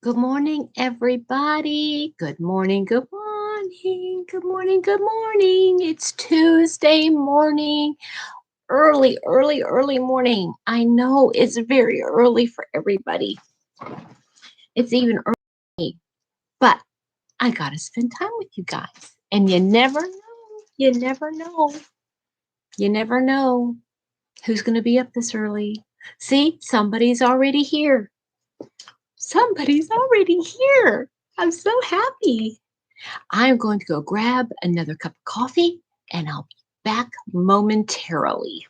Good morning, everybody. Good morning, good morning, good morning, good morning. It's Tuesday morning, early morning. I know it's very early for everybody. It's even early, but I got to spend time with you guys. And you never know, you never know who's going to be up this early. See, somebody's already here. Somebody's already here. I'm so happy. I'm going to go grab another cup of coffee and I'll be back momentarily.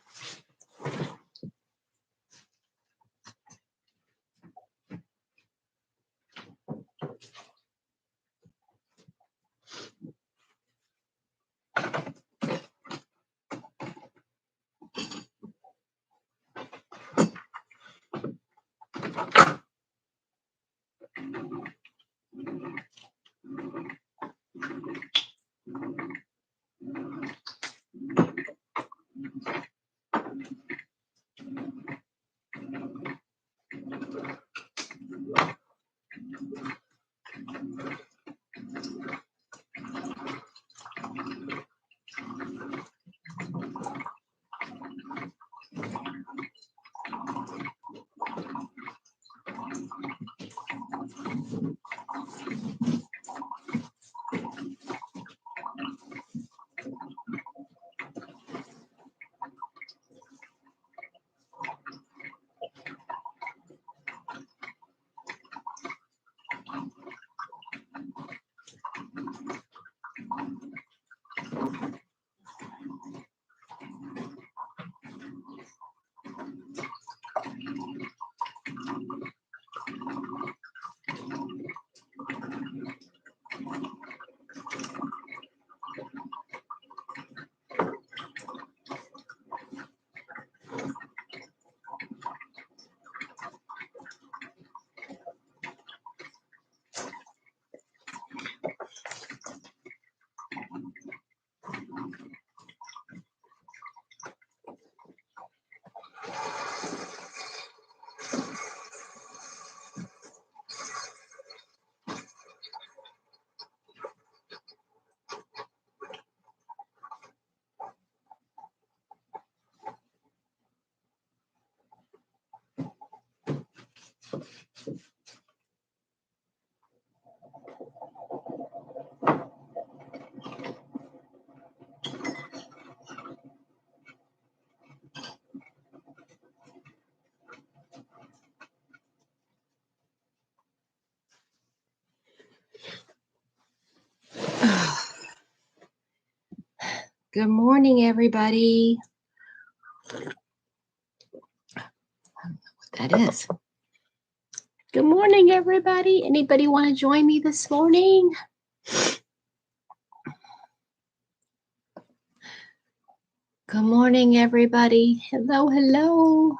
Good morning, everybody. I don't know what that is. Good morning, everybody. Anybody want to join me this morning? Good morning, everybody. Hello, hello.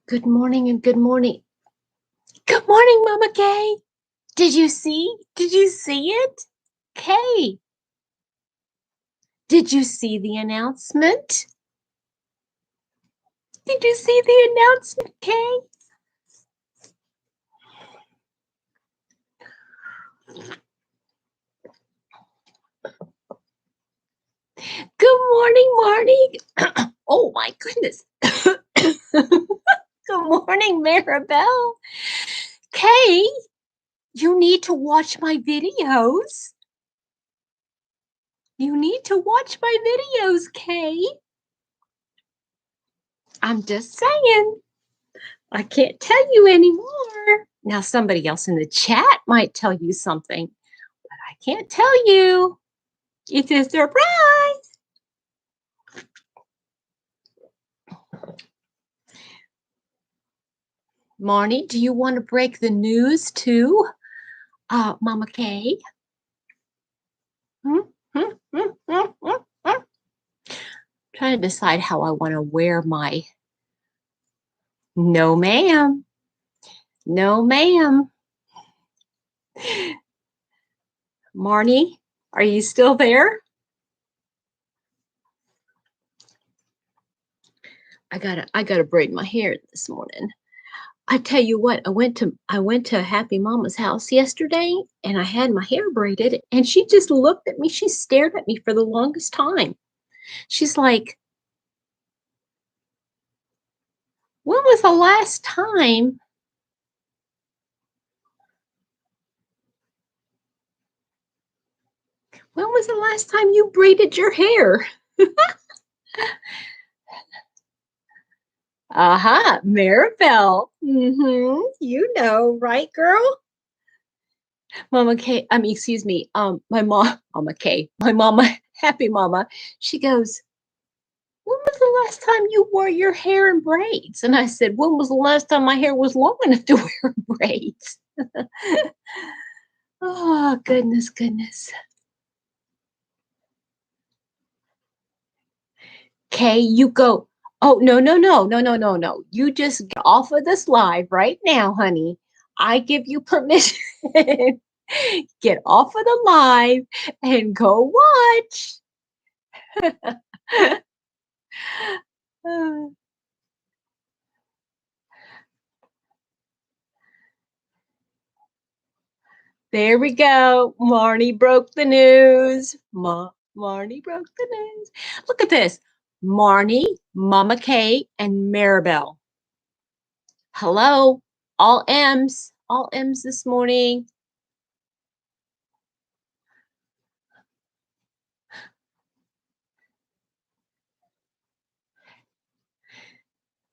Good morning and good morning. Good morning, Mama Kay. Did you see? Did you see it? Kay, did you see the announcement? Did you see the announcement, Kay? Good morning, Marty. Oh my goodness. Good morning, Maribel. Kay, you need to watch my videos. You need to watch my videos, Kay. I'm just saying. I can't tell you anymore. Now, somebody else in the chat might tell you something, but I can't tell you. It's a surprise. Marnie, do you want to break the news too, Mama Kay? Trying to decide how I want to wear my No, ma'am. No, ma'am. Marnie, are you still there? I gotta braid my hair this morning. I tell you what, I went to Happy Mama's house yesterday and I had my hair braided and she just looked at me. She stared at me for the longest time. She's like, when was the last time? When was the last time you braided your hair? Aha, Maribel. You know, right, girl? Mama K, excuse me, my mom, Mama K, my mama, Happy Mama, she goes, when was the last time you wore your hair in braids? And I said, when was the last time my hair was long enough to wear braids? Oh, goodness, goodness. Kay, you go. Oh, no, no, no, no, no, no, no. You just get off of this live right now, honey. I give you permission. Get off of the live and go watch. There we go. Marnie broke the news. Marnie broke the news. Look at this. Marnie, Mama K, and Maribel. Hello. All M's. All M's this morning.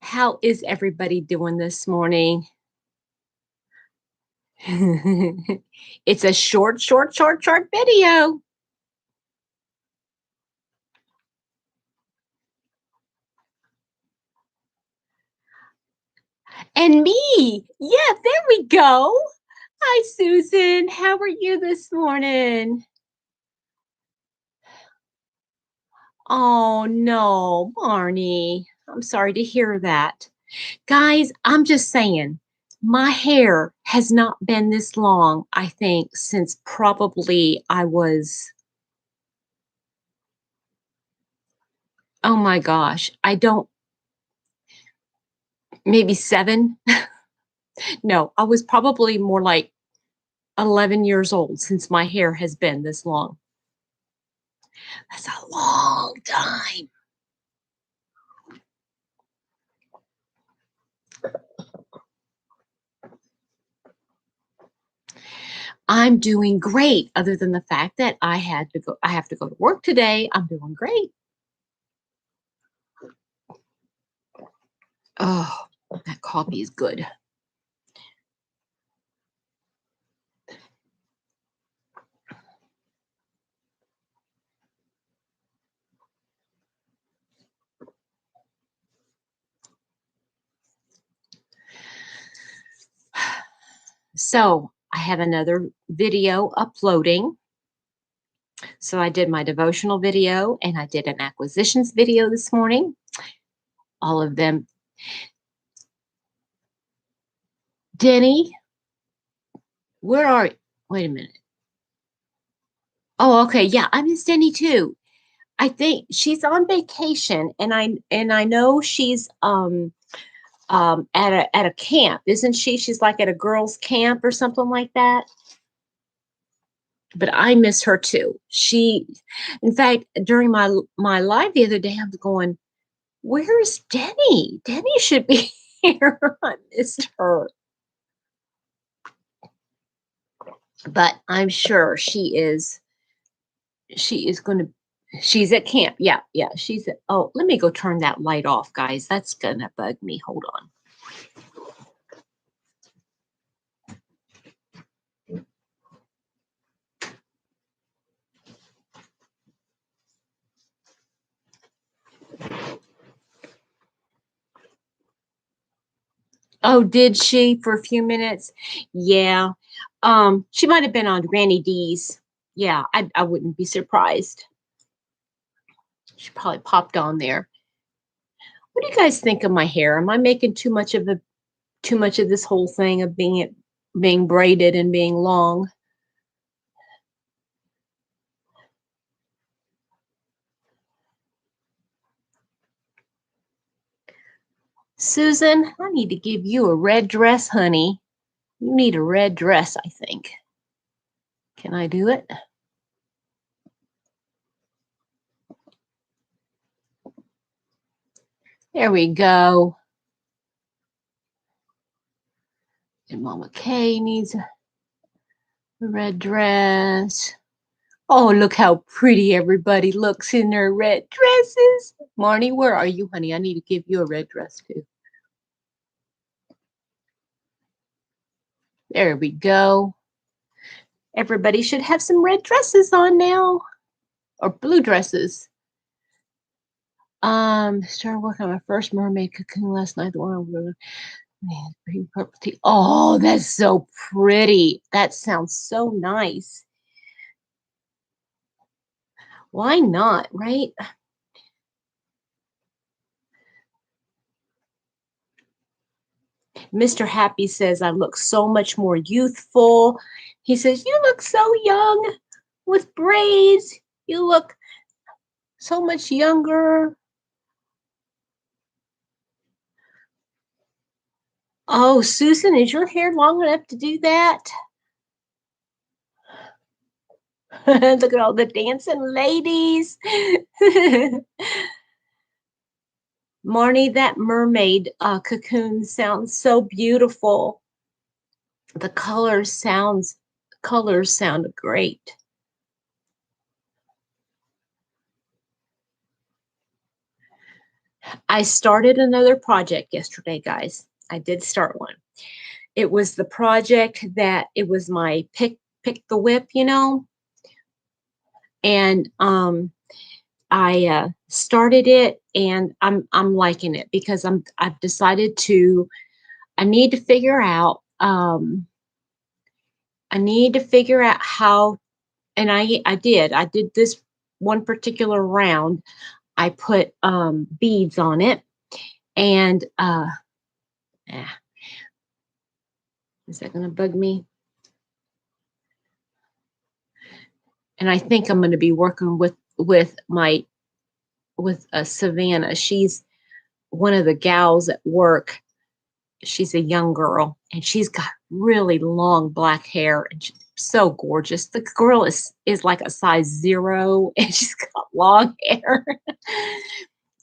How is everybody doing this morning? It's a short video. And me. Yeah, there we go. Hi, Susan. How are you this morning? Oh, no, Marnie. I'm sorry to hear that. Guys, I'm just saying, my hair has not been this long, I think, since probably I was, oh my gosh, maybe 7. No, I was probably more like 11 years old since my hair has been this long. That's a long time. I'm doing great, other than the fact that I have to go to work today. I'm doing great. Oh, that coffee is good. So I have another video uploading. So I did my devotional video and I did an acquisitions video this morning. All of them. Denny, where are you? Wait a minute. Oh, okay. Yeah, I miss Denny too. I think she's on vacation and I know she's at a camp, isn't she? She's like at a girls' camp or something like that. But I miss her too. In fact, during my live the other day, I was going, "Where's Denny? Denny should be here." I missed her, but I'm sure she is. She is going to. She's at camp. Yeah, yeah. She's at. Oh, let me go turn that light off, guys. That's gonna bug me. Hold on. Oh, did she for a few minutes? Yeah. She might have been on Granny D's. Yeah, I wouldn't be surprised. She probably popped on there. What do you guys think of my hair? Am I making too much of this whole thing of being braided and being long? Susan, I need to give you a red dress, honey. You need a red dress, I think. Can I do it? There we go. And Mama Kay needs a red dress. Oh, look how pretty everybody looks in their red dresses. Marnie, where are you, honey? I need to give you a red dress, too. There we go. Everybody should have some red dresses on now, or blue dresses. Started working on my first mermaid cocoon last night. The one green purple tea. Oh, that's so pretty. That sounds so nice. Why not, right? Mr. Happy says I look so much more youthful. He says, you look so young with braids. You look so much younger. Oh, Susan, is your hair long enough to do that? Look at all the dancing ladies. Marnie, that mermaid cocoon sounds so beautiful. The colors sound great. I started another project yesterday, guys. I did start one. It was the project that it was my pick the whip, you know. And I started it, and I'm liking it because I've decided to. I need to figure out. I need to figure out how, and I did this one particular round. I put beads on it, and is that going to bug me? And I think I'm going to be working with Savannah. She's one of the gals at work. She's a young girl, and she's got really long black hair, and she's so gorgeous. The girl is like a size 0, and she's got long hair.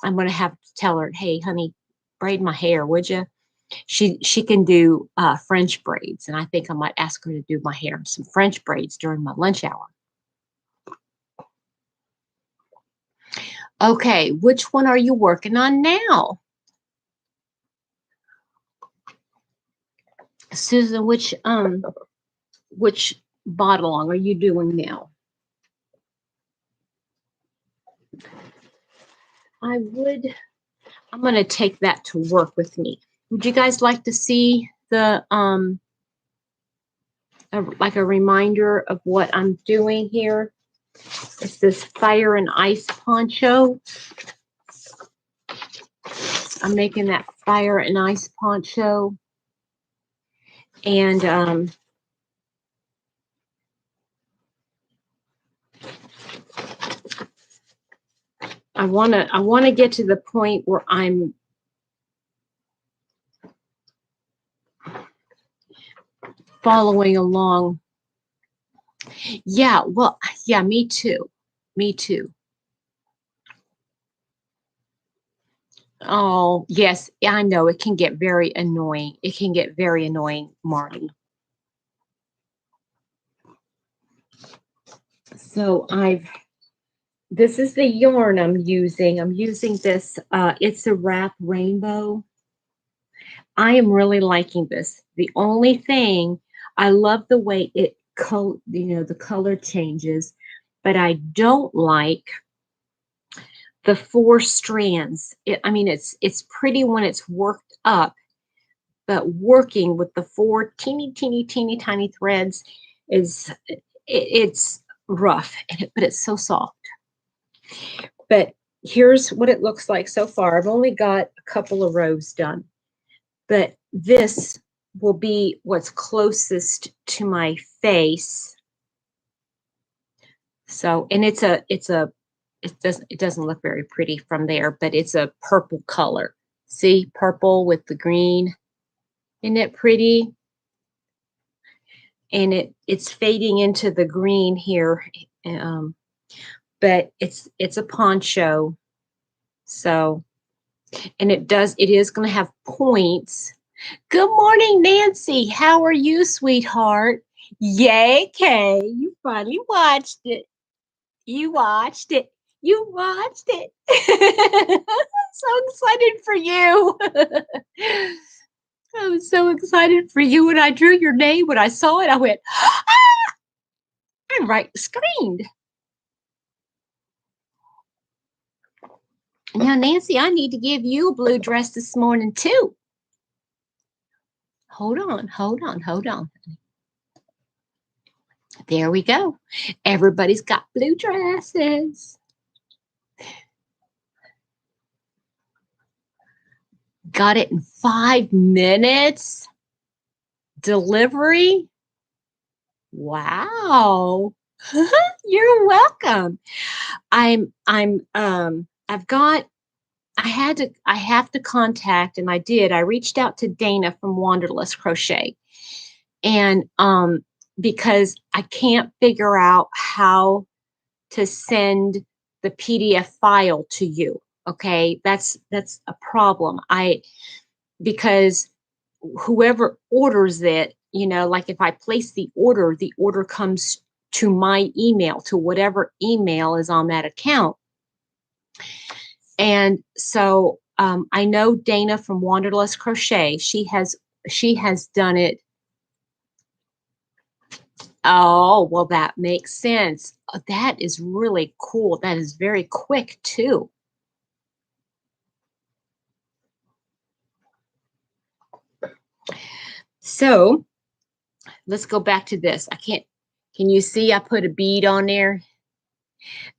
I'm going to have to tell her, hey, honey, braid my hair, would you? She can do French braids, and I think I might ask her to do my hair some French braids during my lunch hour. Okay, which one are you working on now? Susan, which bottle are you doing now? I'm going to take that to work with me. Would you guys like to see the like a reminder of what I'm doing here? It's this fire and ice poncho. I'm making that fire and ice poncho. And I want to get to the point where I'm following along. Yeah, well, yeah, me too. Me too. Oh, yes, I know it can get very annoying. It can get very annoying, Marty. So this is the yarn I'm using. I'm using this, It's a Wrap Rainbow. I am really liking this. The only thing, I love the way the color changes, but I don't like the 4 strands. I mean, it's pretty when it's worked up, but working with the 4 teeny tiny threads it's rough, but it's so soft. But here's what it looks like so far. I've only got a couple of rows done, but this will be what's closest to my face. So, and it doesn't look very pretty from there, but it's a purple color. See, purple with the green. Isn't it pretty? And it's fading into the green here. But it's a poncho. So, and it is going to have points. Good morning, Nancy. How are you, sweetheart? Yay, Kay. You finally watched it. You watched it. You watched it. I'm so excited for you. I was so excited for you when I drew your name. When I saw it, I went, ah! I'm right screamed. Now, Nancy, I need to give you a blue dress this morning, too. Hold on, hold on, hold on. There we go. Everybody's got blue dresses. Got it in 5 minutes. Delivery. Wow. You're welcome. I have to contact, and I did. I reached out to Dana from Wanderlust Crochet. And because I can't figure out how to send the PDF file to you. Okay, that's a problem. Because whoever orders it, like if I place the order comes to my email, to whatever email is on that account. And so I know Dana from Wanderlust Crochet. She has done it. Oh, well, that makes sense. That is really cool. That is very quick too. So let's go back to this. Can you see I put a bead on there?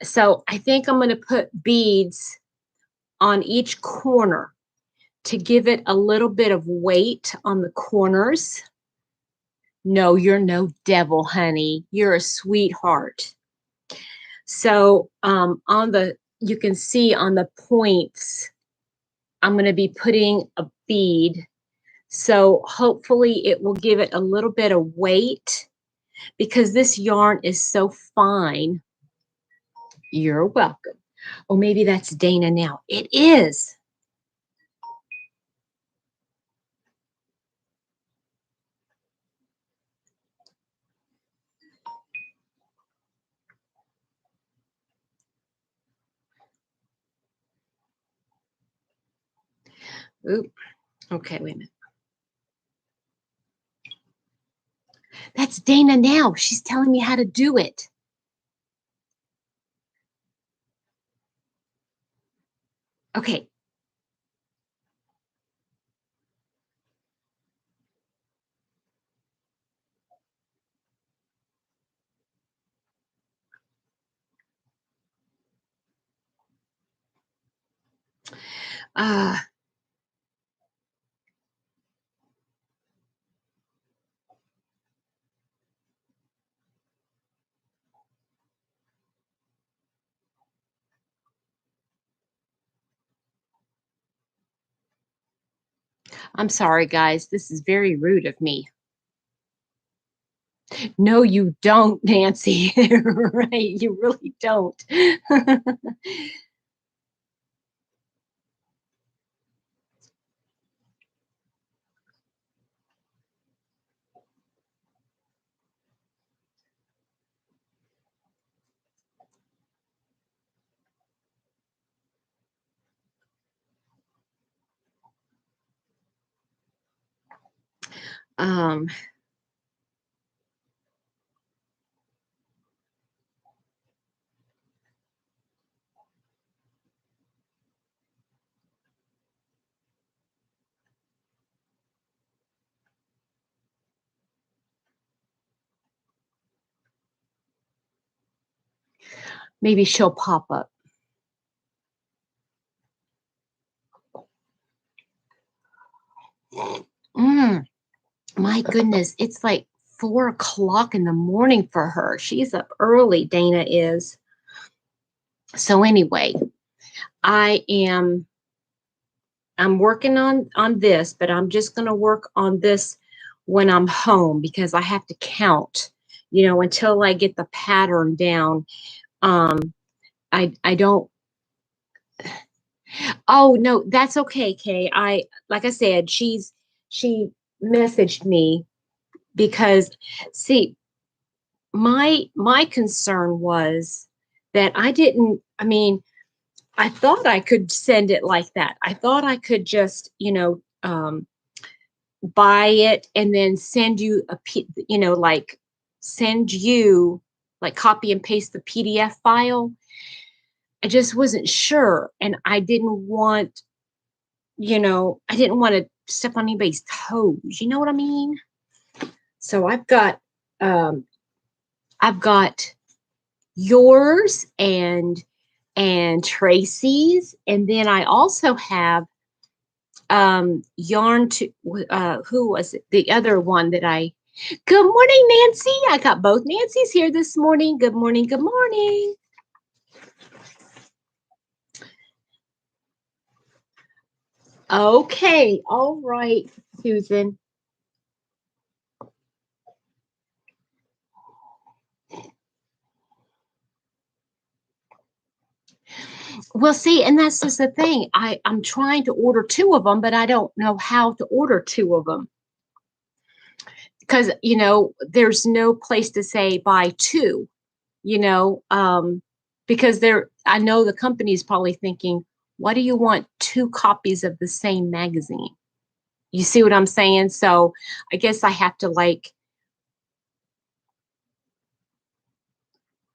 So I think I'm going to put beads on each corner to give it a little bit of weight on the corners. No, you're no devil, honey. You're a sweetheart. So you can see on the points, I'm going to be putting a bead. So hopefully it will give it a little bit of weight because this yarn is so fine. You're welcome. Oh, maybe that's Dana now. It is. Oop. Okay, wait a minute. That's Dana now. She's telling me how to do it. Okay. I'm sorry, guys. This is very rude of me. No, you don't, Nancy. Right. You really don't. um, maybe she'll pop up. Mm, my goodness, it's like 4 o'clock in the morning for her. She's up early, Dana is. So anyway, I'm working on this, but I'm just going to work on this when I'm home because I have to count, until I get the pattern down. Um, I don't. Oh no, that's okay, Kay. Like I said, she messaged me because see, my concern was that I didn't. I mean, I thought I could send it like that. I thought I could just, buy it and then send you like send you like copy and paste the PDF file. I just wasn't sure. And I didn't want to step on anybody's toes. You know what I mean? So um, I've got yours and Tracy's. And then I also have yarn to who was it? The other one that I good morning, Nancy. I got both Nancy's here this morning. Good morning, good morning. Okay, all right, Susan. Well, see, and that's just the thing. I'm trying to order two of them, but I don't know how to order two of them because there's no place to say buy two. You know, because I know the company is probably thinking, why do you want two copies of the same magazine? You see what I'm saying? So I guess I have to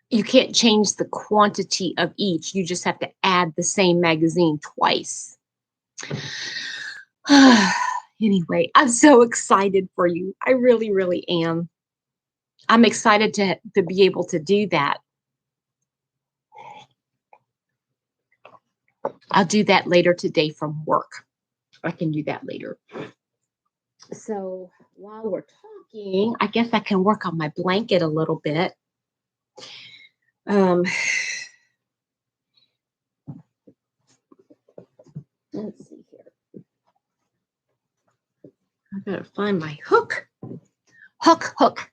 you can't change the quantity of each. You just have to add the same magazine twice. Anyway, I'm so excited for you. I really, really am. I'm excited to be able to do that. I'll do that later today from work. I can do that later. So while we're talking, I guess I can work on my blanket a little bit. Let's see here. I gotta find my hook. Hook.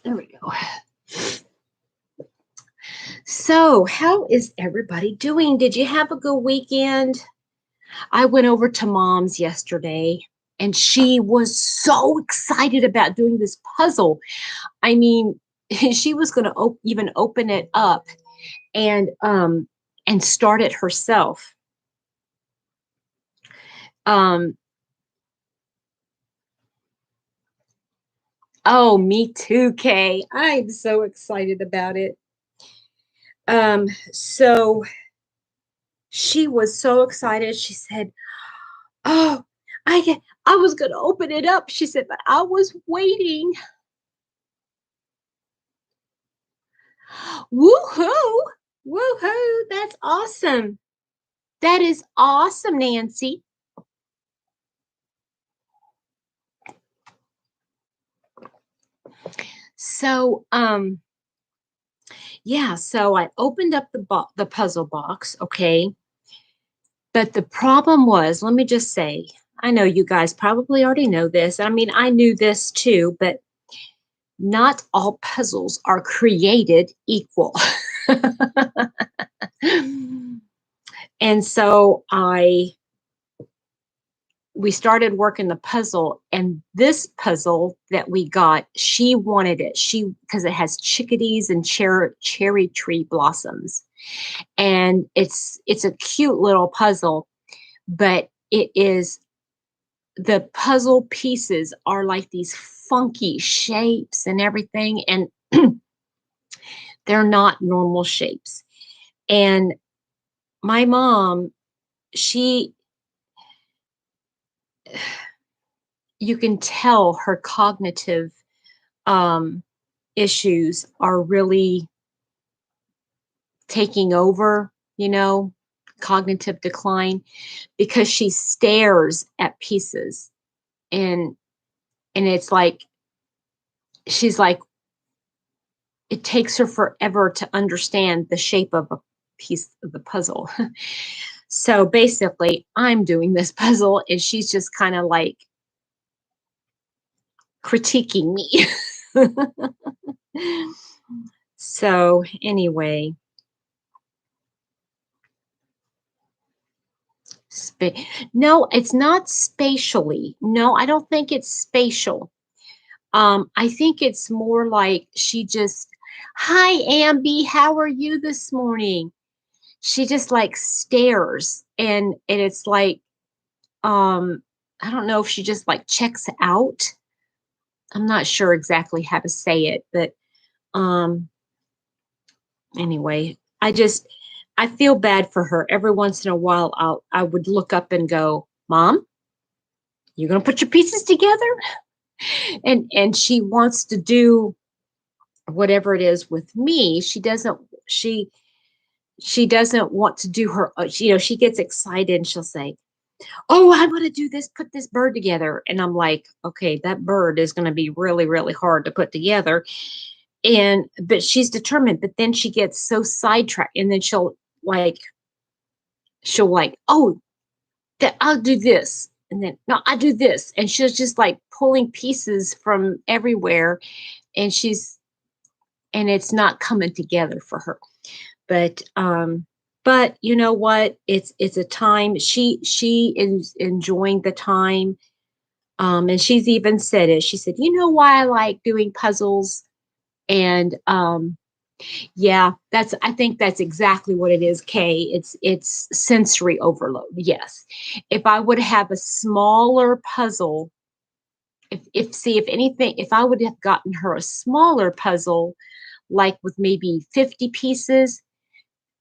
There we go. So, how is everybody doing? Did you have a good weekend? I went over to Mom's yesterday and she was so excited about doing this puzzle. I mean, she was going to even open it up and start it herself. Oh, me too, Kay. I'm so excited about it. So she was so excited. She said, "Oh, I was going to open it up." She said, "But I was waiting." Woohoo! Woohoo! That's awesome. That is awesome, Nancy. So, yeah, so I opened up the puzzle box, okay? But the problem was, let me just say, I know you guys probably already know this. I mean, I knew this too, but not all puzzles are created equal. And so we started working the puzzle, and this puzzle that we got, she wanted it. Because it has chickadees and cherry tree blossoms, and it's a cute little puzzle, but the puzzle pieces are like these funky shapes and everything, and they're not normal shapes. And my mom, you can tell her cognitive issues are really taking over, cognitive decline, because she stares at pieces, and it's like she's like, it takes her forever to understand the shape of a piece of the puzzle. So basically, I'm doing this puzzle and she's just kind of like critiquing me. So anyway, no, it's not spatially. No, I don't think it's spatial. I think it's more like she just, hi, Amby, how are you this morning? She just like stares, and it's like, I don't know if she just like checks out. I'm not sure exactly how to say it, but um, anyway, I feel bad for her. Every once in a while, I would look up and go, Mom, you gonna put your pieces together? And she wants to do whatever it is with me. She doesn't want to do her, she gets excited and she'll say, oh, I want to do this, put this bird together. And I'm like, okay, that bird is going to be really, really hard to put together. But she's determined, but then she gets so sidetracked, and then she'll like, oh, that I'll do this. And then, no, I do this. And she's just like pulling pieces from everywhere. And and it's not coming together for her. But you know what? It's a time. She is enjoying the time. And she's even said it. She said, you know why I like doing puzzles? And yeah, I think that's exactly what it is, Kay. It's sensory overload. Yes. If I would have a smaller puzzle, if anything, if I would have gotten her a smaller puzzle, like with maybe 50 pieces,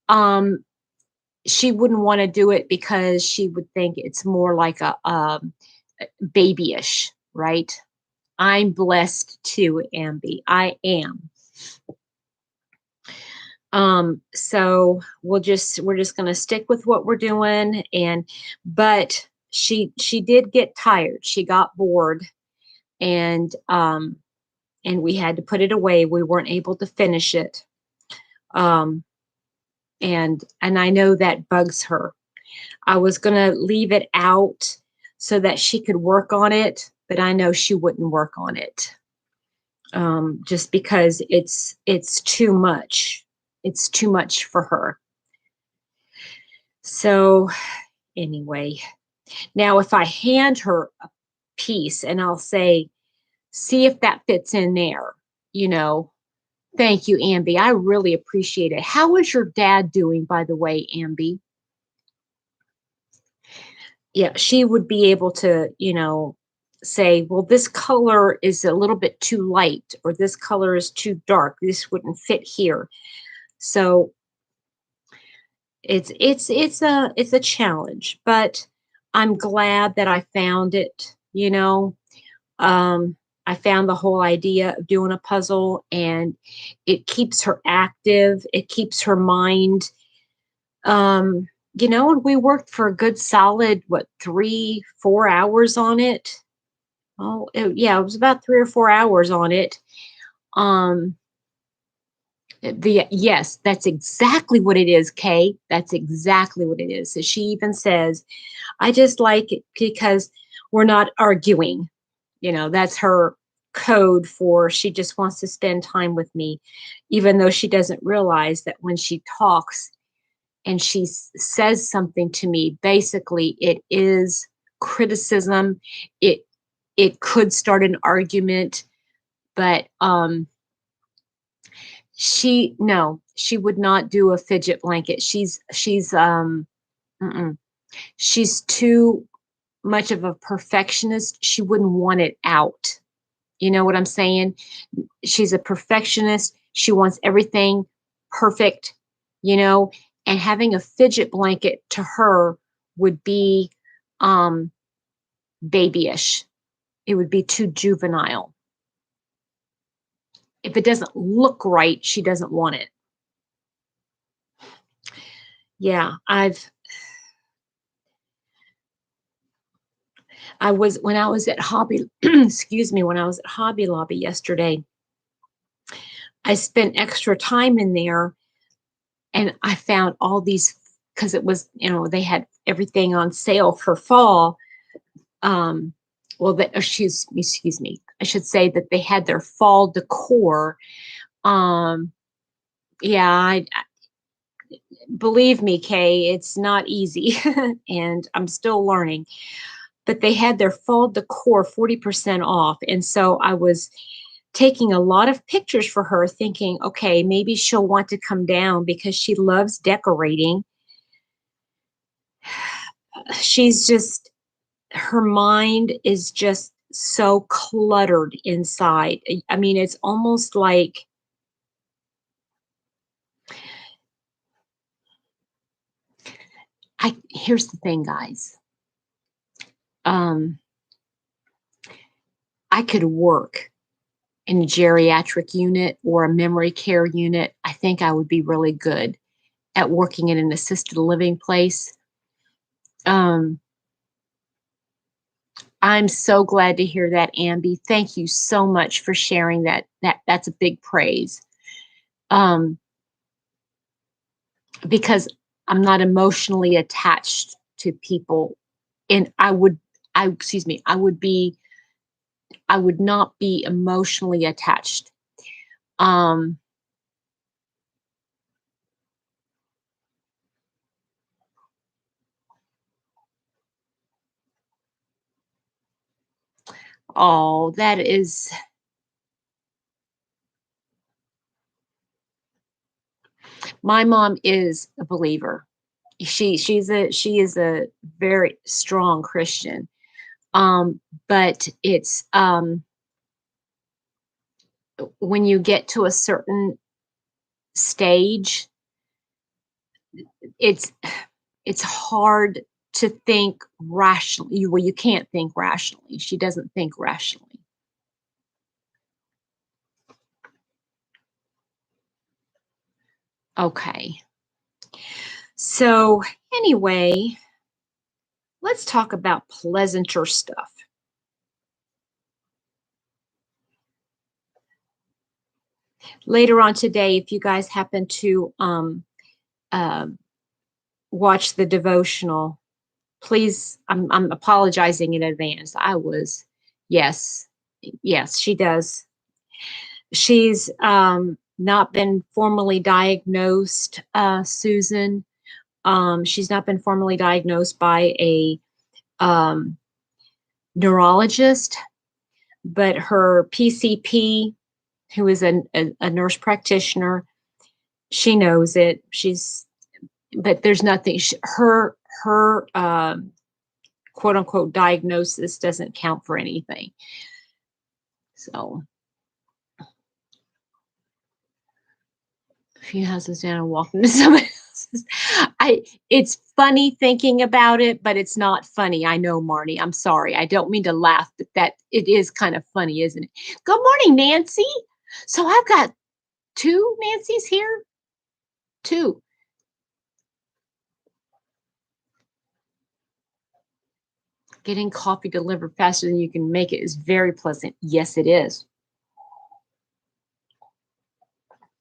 um, she wouldn't want to do it because she would think it's more like a babyish, right? I'm blessed too, Amby. I am. So we're just gonna stick with what we're doing, but she did get tired. She got bored, and we had to put it away. We weren't able to finish it. Um, and I know that bugs her. I was gonna leave it out so that she could work on it, but I know she wouldn't work on it. Just because it's too much. It's too much for her. So anyway, now if I hand her a piece and I'll say, see if that fits in there, you know, thank you, Amby. I really appreciate it. How is your dad doing, by the way, Amby? Yeah, she would be able to, say, well, this color is a little bit too light, or this color is too dark. This wouldn't fit here. So it's a challenge, but I'm glad that I found it, I found the whole idea of doing a puzzle, and it keeps her active. It keeps her mind, and we worked for a good solid, 3-4 hours on it. Oh, yeah, it was about 3 or 4 hours on it. Um, yes, that's exactly what it is, Kay. That's exactly what it is. So she even says, I just like it because we're not arguing. That's her code for she just wants to spend time with me, even though she doesn't realize that when she talks and she says something to me, basically it is criticism. It could start an argument, but she would not do a fidget blanket. Mm-mm. She's too much of a perfectionist. She wouldn't want it out. You know what I'm saying? She's a perfectionist. She wants everything perfect, and having a fidget blanket to her would be um babyish. It would be too juvenile. If it doesn't look right, she doesn't want it. Yeah, when I was at Hobby, excuse me, when I was at Hobby Lobby yesterday, I spent extra time in there and I found all these, because it was, they had everything on sale for fall. Well, excuse me, I should say that they had their fall decor. Yeah, believe me, Kay, it's not easy and I'm still learning. But they had their fall decor 40% off. And so I was taking a lot of pictures for her, thinking, okay, maybe she'll want to come down because she loves decorating. She's just, her mind is just so cluttered inside. I mean, it's almost like, here's the thing, guys. I could work in a geriatric unit or a memory care unit. I think I would be really good at working in an assisted living place. I'm so glad to hear that, Ambi. Thank you so much for sharing that. That's a big praise. Because I'm not emotionally attached to people, and I would not be emotionally attached. Oh, that is, my mom is a believer. She is a very strong Christian. But it's when you get to a certain stage, it's hard to think rationally. Well, you can't think rationally. She doesn't think rationally. Okay. So anyway, let's talk about pleasanter stuff. Later on today, if you guys happen to watch the devotional, please, I'm apologizing in advance. Yes, she does. She's not been formally diagnosed, Susan. She's not been formally diagnosed by a neurologist, but her PCP, who is a nurse practitioner, she knows it. But there's nothing. Her quote unquote diagnosis doesn't count for anything. So a few houses down and walking to somebody else's. It's funny thinking about it, but it's not funny. I know, Marnie. I'm sorry. I don't mean to laugh, but that it is kind of funny, isn't it? Good morning, Nancy. So I've got 2 Nancys here. 2. Getting coffee delivered faster than you can make it is very pleasant. Yes, it is.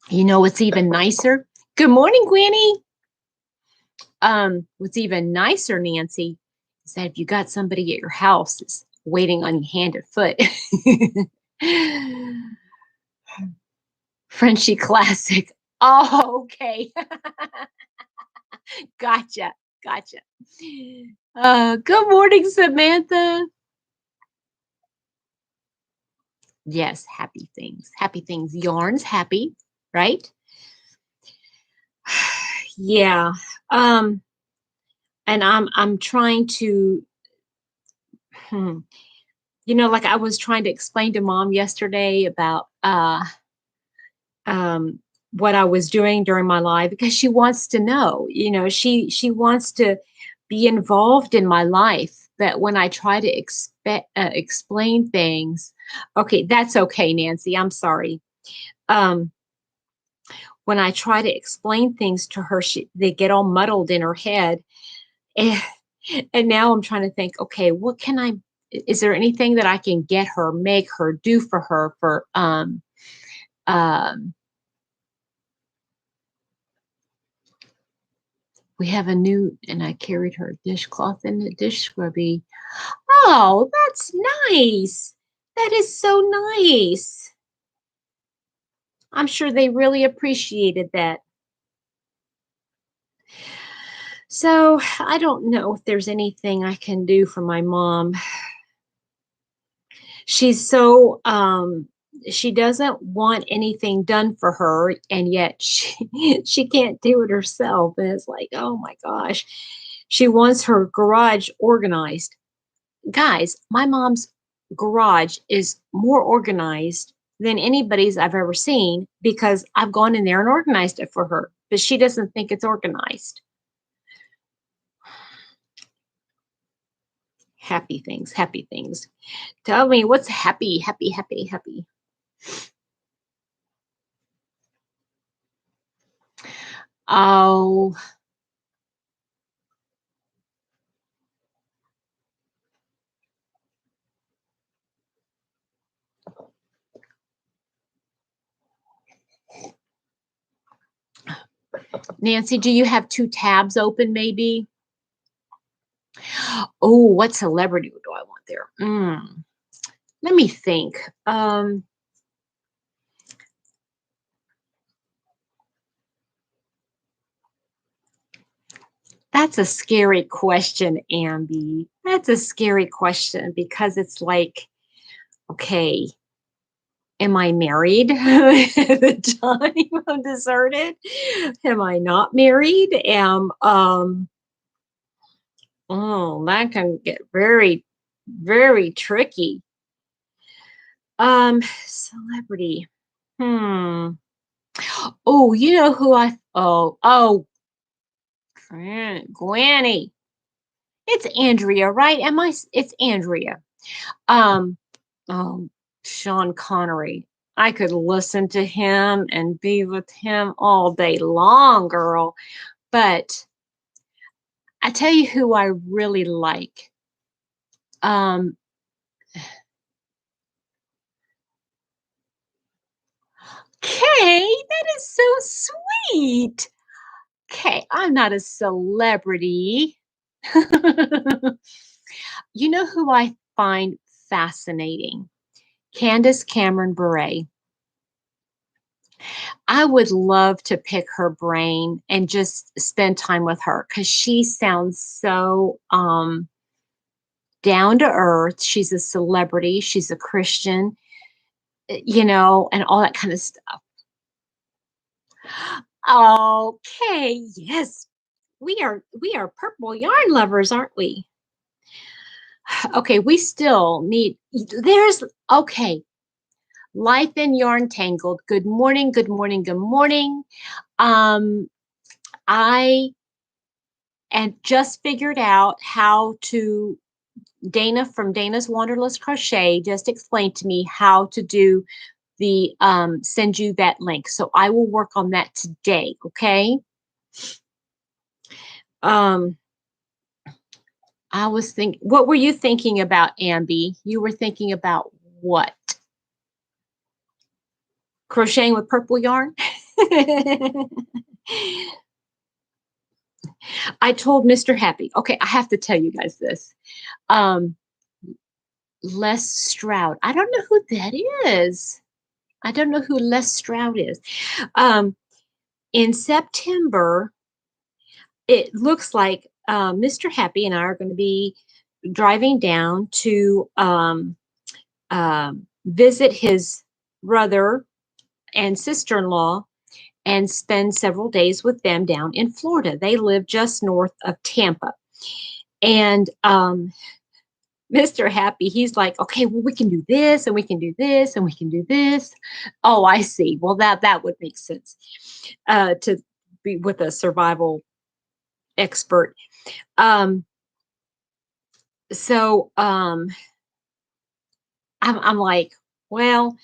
You know what's even nicer? Good morning, Gwenny. What's even nicer, Nancy, is that if you got somebody at your house that's waiting on you hand and foot. Frenchie classic. Oh, okay. Gotcha. Good morning, Samantha. Yes, happy things. Happy things. Yarns, happy, right? Yeah. And I'm trying to, like I was trying to explain to Mom yesterday about what I was doing during my life, because she wants to know, she wants to be involved in my life. But when I try to explain things, okay, that's okay, Nancy. I'm sorry. When I try to explain things to her, they get all muddled in her head. And now I'm trying to think, okay, what can I Is there anything that I can get her, make her, do for her for we have a new, and I carried her dishcloth in the dish scrubby. Oh, that's nice. That is so nice. I'm sure they really appreciated that. So I don't know if there's anything I can do for my mom. She's so she doesn't want anything done for her, and yet she can't do it herself. And it's like, oh my gosh. She wants her garage organized. Guys, my mom's garage is more organized than anybody's I've ever seen because I've gone in there and organized it for her, but she doesn't think it's organized. Happy things, happy things. Tell me what's happy, happy, happy, happy. Oh, Nancy, do you have two tabs open maybe? Oh, what celebrity do I want there? Let me think. That's a scary question, Amby. That's a scary question because it's like, okay, am I married at the time I'm deserted? Am I not married? Oh, that can get very, very tricky. Celebrity. Hmm. Oh, you know who Granny. It's Andrea, right? It's Andrea. Um, oh, Sean Connery. I could listen to him and be with him all day long, girl. But I tell you who I really like. Um, Kay, that is so sweet. Kay, I'm not a celebrity. You know who I find fascinating? Candace Cameron Bure. I would love to pick her brain and just spend time with her because she sounds so down to earth. She's a celebrity, she's a Christian, and all that kind of stuff. Okay, yes. We are purple yarn lovers, aren't we? Okay, we still need there's okay. Life in Yarn Tangled. Good morning, good morning, good morning. Um, I and just figured out how to Dana from Dana's Wanderlust Crochet just explained to me how to do the send you that link. So I will work on that today, okay? Um I was thinking, what were you thinking about, Amby? You were thinking about what? Crocheting with purple yarn? I told Mr. Happy. Okay, I have to tell you guys this. Um, Les Stroud. I don't know who that is. I don't know who Les Stroud is. In September, it looks like Mr. Happy and I are going to be driving down to visit his brother and sister-in-law and spend several days with them down in Florida. They live just north of Tampa. And Mr. Happy, he's like, okay, well, we can do this and we can do this and we can do this. Oh, I see. Well, that would make sense to be with a survival expert. So I'm like, well,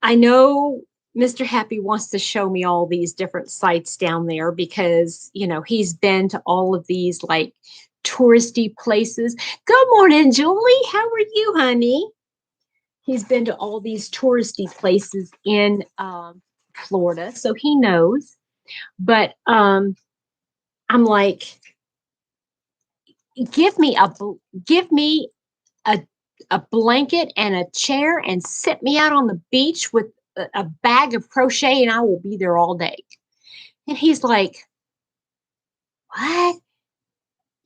I know Mr. Happy wants to show me all these different sites down there because, he's been to all of these like touristy places. Good morning, Julie. How are you, honey? He's been to all these touristy places in Florida, so he knows. But I'm like, give me a blanket and a chair and sit me out on the beach with a bag of crochet, and I will be there all day. And he's like, what?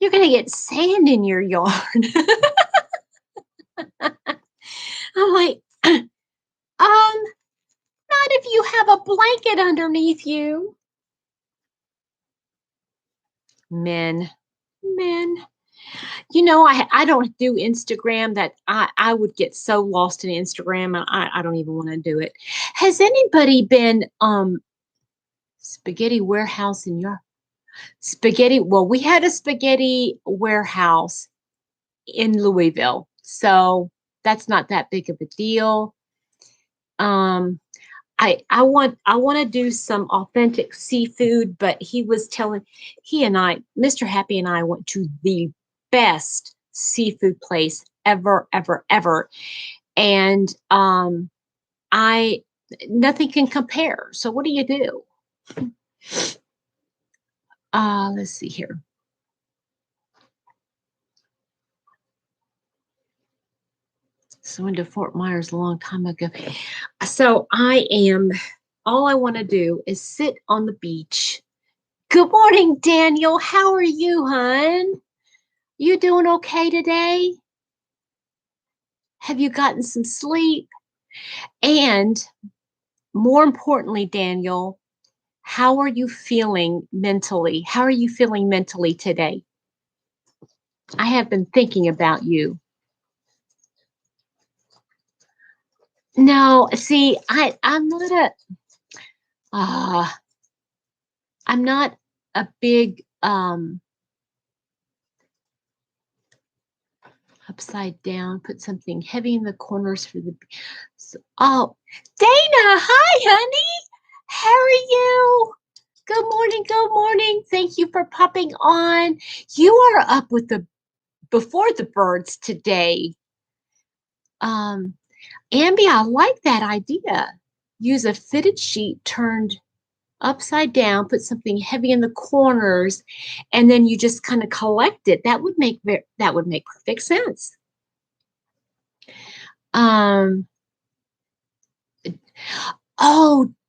You're gonna get sand in your yard. I'm like, not if you have a blanket underneath you. Men. You know, I don't do Instagram. That I would get so lost in Instagram, and I don't even want to do it. Has anybody been spaghetti warehouse in your spaghetti? Well, we had a spaghetti warehouse in Louisville, so that's not that big of a deal. I want to do some authentic seafood, but he and I, Mr. Happy and I went to the best seafood place ever, ever, ever. And nothing can compare. So what do you do? Let's see here. So I went to Fort Myers a long time ago. So all I want to do is sit on the beach. Good morning, Daniel. How are you, hon? You doing okay today? Have you gotten some sleep? And more importantly, Daniel, how are you feeling mentally? How are you feeling mentally today? I have been thinking about you. No, see, I'm not a big upside down, put something heavy in the corners for the oh, Dana, hi honey. How are you? Good morning. Thank you for popping on. You are up with before the birds today. Ambi, I like that idea. Use a fitted sheet turned upside down, put something heavy in the corners, and then you just kind of collect it. That would make perfect sense. Oh,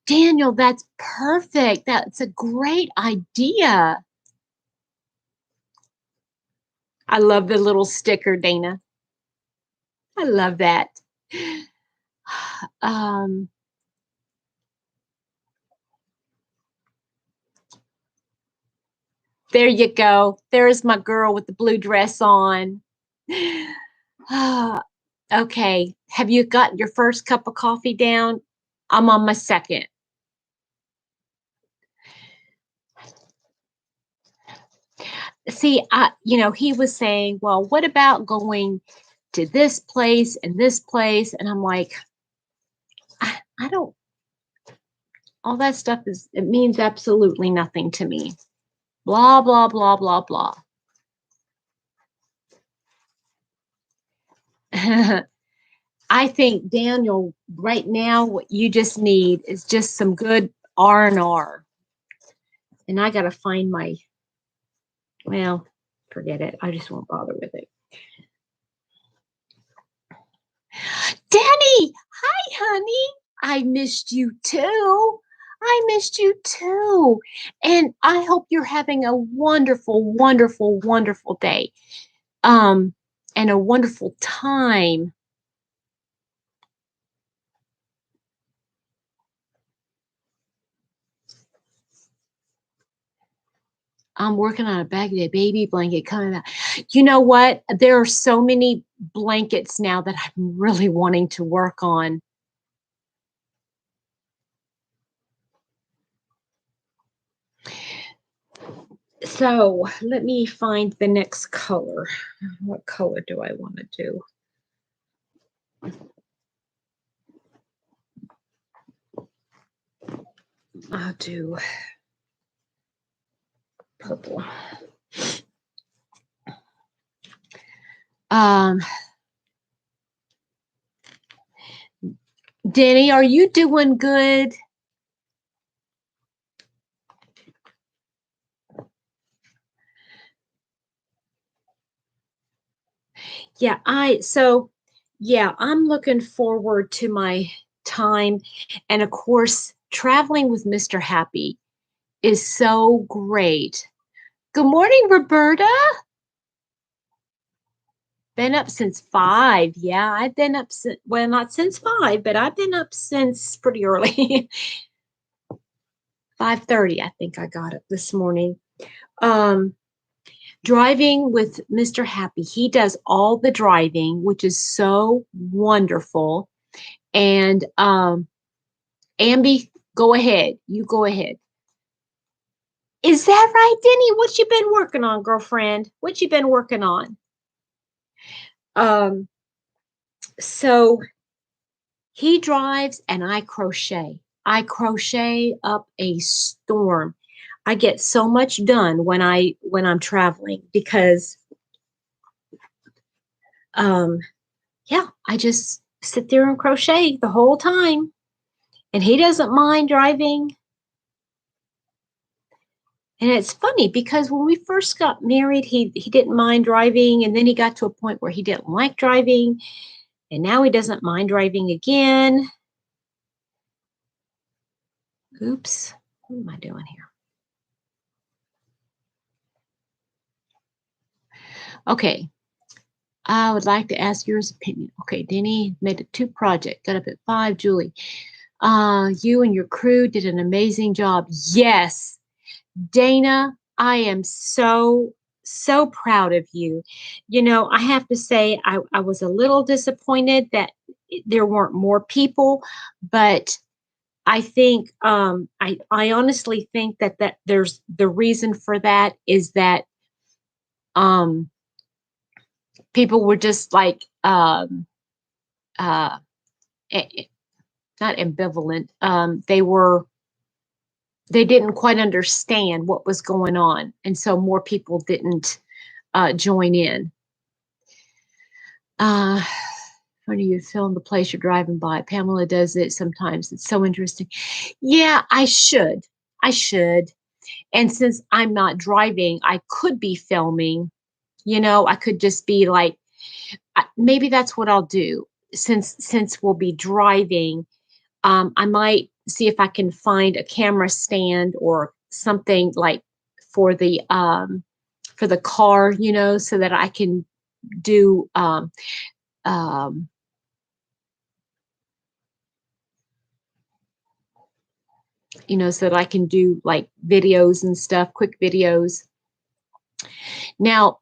Daniel, that's perfect. That's a great idea. I love the little sticker, Dana. I love that. There you go. There's my girl with the blue dress on. Okay. Have you got your first cup of coffee down? I'm on my second. See, he was saying, well, what about going to this place and this place? And I'm like, I don't, all that stuff it means absolutely nothing to me. Blah, blah, blah, blah, blah. I think, Daniel, right now, what you just need is just some good R&R. And I got to find well, forget it. I just won't bother with it. Danny, hi, honey. I missed you too. And I hope you're having a wonderful, wonderful, wonderful day. And a wonderful time. I'm working on a baggy baby blanket coming out. You know what? There are so many blankets now that I'm really wanting to work on. So let me find the next color. What color do I want to do? I'll do purple. Denny, are you doing good? Yeah, I'm looking forward to my time. And of course, traveling with Mr. Happy is so great. Good morning, Roberta. Been up since 5. Yeah, I've been up since, well, not since 5, but I've been up since pretty early. 5:30, I think I got up this morning. Um, Driving with Mr. Happy. He does all the driving, which is so wonderful. And Amby, go ahead. You go ahead. Is that right, Denny? What you been working on, girlfriend? What you been working on? Um, so he drives and I crochet. I crochet up a storm. I get so much done when I'm traveling because um yeah, I just sit there and crochet the whole time. And he doesn't mind driving. And it's funny because when we first got married, he didn't mind driving, and then he got to a point where he didn't like driving, and now he doesn't mind driving again. Oops, what am I doing here? Okay, I would like to ask your opinion. Okay, Denny made a 2 project, got up at 5. Julie, you and your crew did an amazing job. Yes, Dana, I am so proud of you. You know, I have to say, I was a little disappointed that there weren't more people, but I think I honestly think that there's the reason for that is that um, people were just like uh, eh, eh, not ambivalent. They didn't quite understand what was going on, and so more people didn't join in. Uh, when you film the place you're driving by, Pamela does it sometimes. It's so interesting. Yeah, I should. I should. And since I'm not driving, I could be filming. You know, I could just be like, maybe that's what I'll do. Since we'll be driving, I might see if I can find a camera stand or something like for the car, you know, so that I can do um, you know, so that I can do like videos and stuff, quick videos. Now,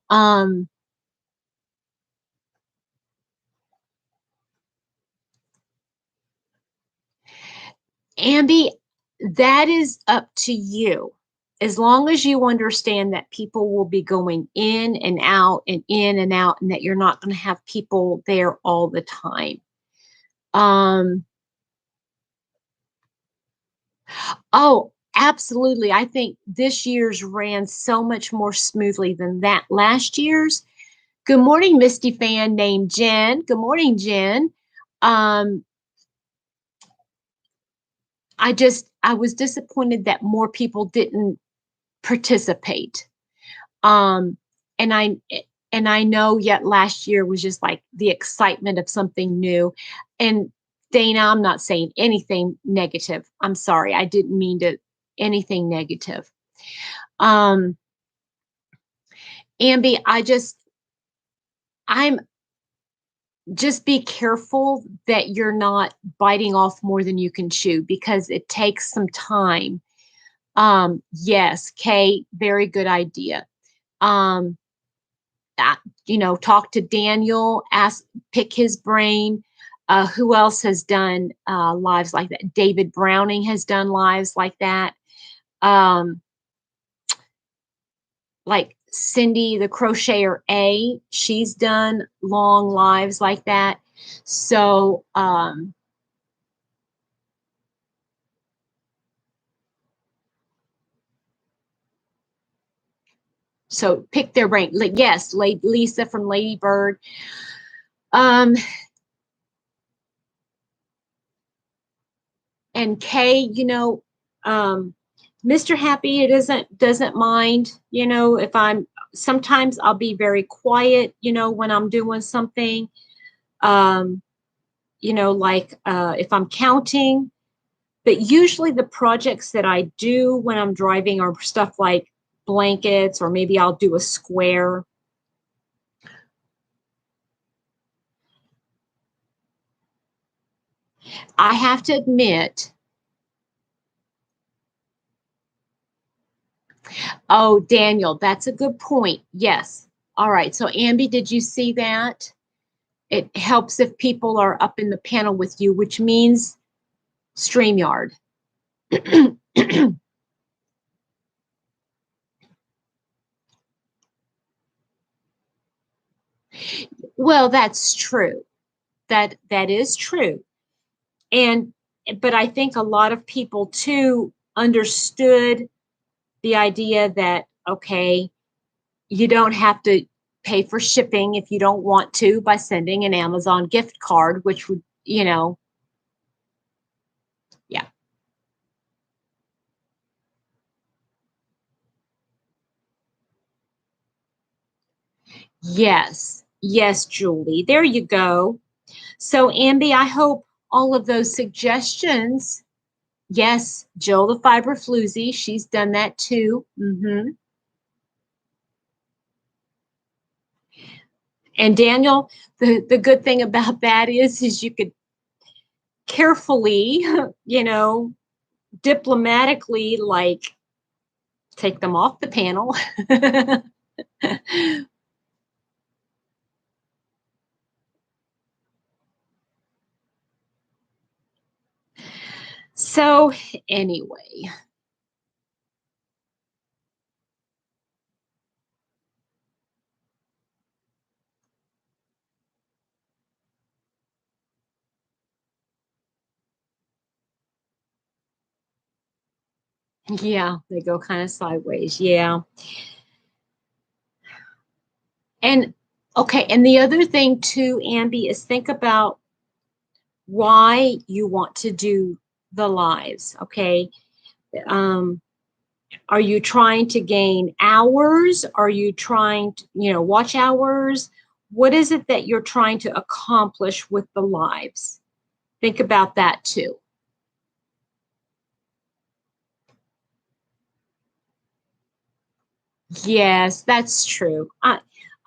Amby, that is up to you. As long as you understand that people will be going in and out and in and out, and that you're not going to have people there all the time. Um, oh, absolutely. I think this year's ran so much more smoothly than that last year's. Good morning, Misty fan named Jen. Good morning, Jen. Um, I was disappointed that more people didn't participate. Um, and I know yet last year was just like the excitement of something new. And Dana, I'm not saying anything negative. I'm sorry. I didn't mean to anything negative. Um, Amby, I'm just be careful that you're not biting off more than you can chew because it takes some time. Yes, Kay, very good idea. Um, uh, you know, talk to Daniel, pick his brain. Who else has done lives like that? David Browning has done lives like that. Um, like Cindy, the crocheter A, she's done long lives like that. So, So pick their brain. Like, yes, Lisa from Ladybird. And Kay, Mr. Happy, it doesn't mind, if sometimes I'll be very quiet, when I'm doing something, like if I'm counting, but usually the projects that I do when I'm driving are stuff like blankets, or maybe I'll do a square. I have to admit, oh, Daniel, that's a good point. Yes. All right. So, Ambi, did you see that? It helps if people are up in the panel with you, which means StreamYard. Well, that's true. That is true. But I think a lot of people too understood the idea that, okay, you don't have to pay for shipping if you don't want to by sending an Amazon gift card, which would, yeah. Yes. Yes, Julie. There you go. So, Ambi, I hope all of those suggestions. Yes, Jill the Fiber Floozy, she's done that too. And Daniel, the good thing about that is you could carefully, diplomatically, like, take them off the panel. So anyway. Yeah, they go kind of sideways. Yeah. And okay, and the other thing too, Ambi, is think about why you want to do the lives. Okay. Are you trying to gain hours? Are you trying to, watch hours? What is it that you're trying to accomplish with the lives? Think about that too. Yes, that's true.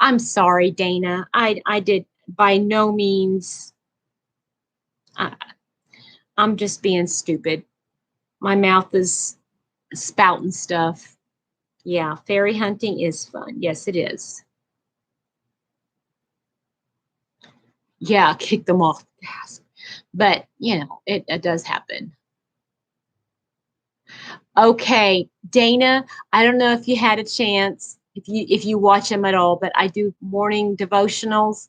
I'm sorry, Dana. I did by no means. I, I'm just being stupid. My mouth is spouting stuff. Yeah, fairy hunting is fun. Yes, it is. Yeah, kick them off the task. But, it does happen. Okay, Dana, I don't know if you had a chance, if you watch them at all, but I do morning devotionals.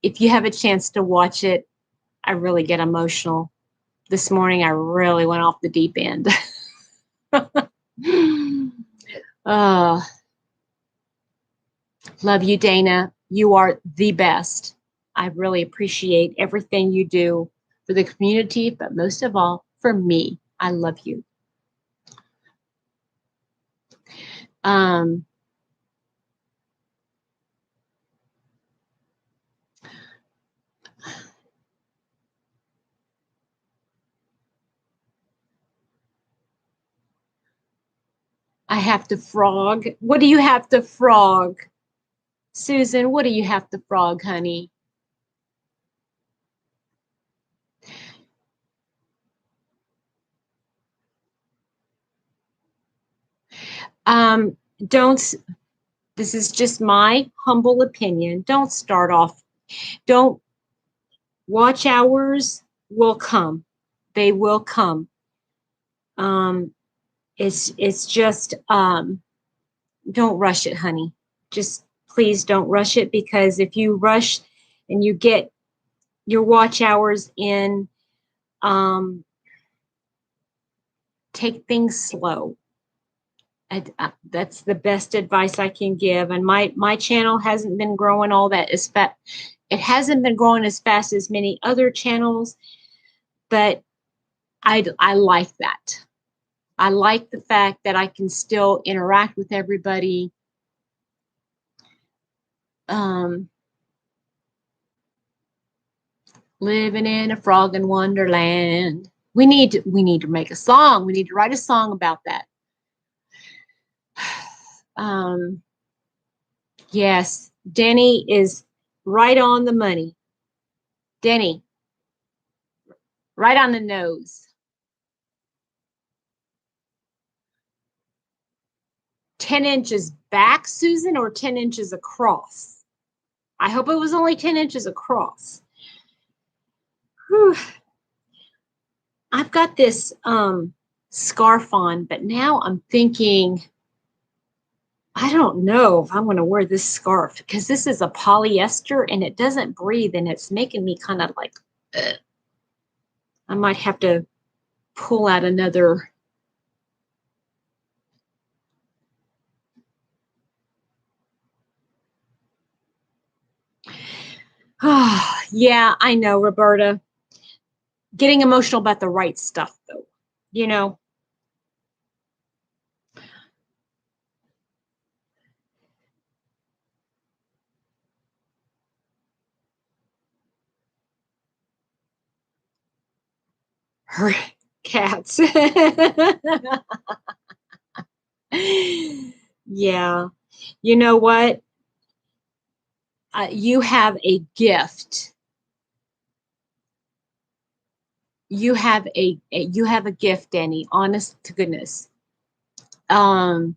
If you have a chance to watch it, I really get emotional. This morning I really went off the deep end. uh, love you, Dana. You are the best. I really appreciate everything you do for the community, but most of all, for me. I love you. Um, I have to frog. What do you have to frog? Susan, what do you have to frog, honey? Don't, this is just my humble opinion. Don't start off, don't, watch hours will come. They will come. It's just, don't rush it, honey. Just please don't rush it, because if you rush and you get your watch hours in, take things slow. That's the best advice I can give. And my channel hasn't been growing all that as fast. It hasn't been growing as fast as many other channels, but I like that. I like the fact that I can still interact with everybody. Living in a frog in Wonderland. We need to make a song. We need to write a song about that. Yes, Denny is right on the money. Denny, right on the nose. 10 inches back, Susan, or 10 inches across? I hope it was only 10 inches across. Whew. I've got this scarf on, but now I'm thinking, I don't know if I'm going to wear this scarf because this is a polyester and it doesn't breathe and it's making me kind of like, ugh. I might have to pull out another. Oh, yeah, I know, Roberta. Getting emotional about the right stuff, though, you know. Her cats. Yeah. You know what? You have a gift. You have you have a gift, Danny. Honest to goodness. Closing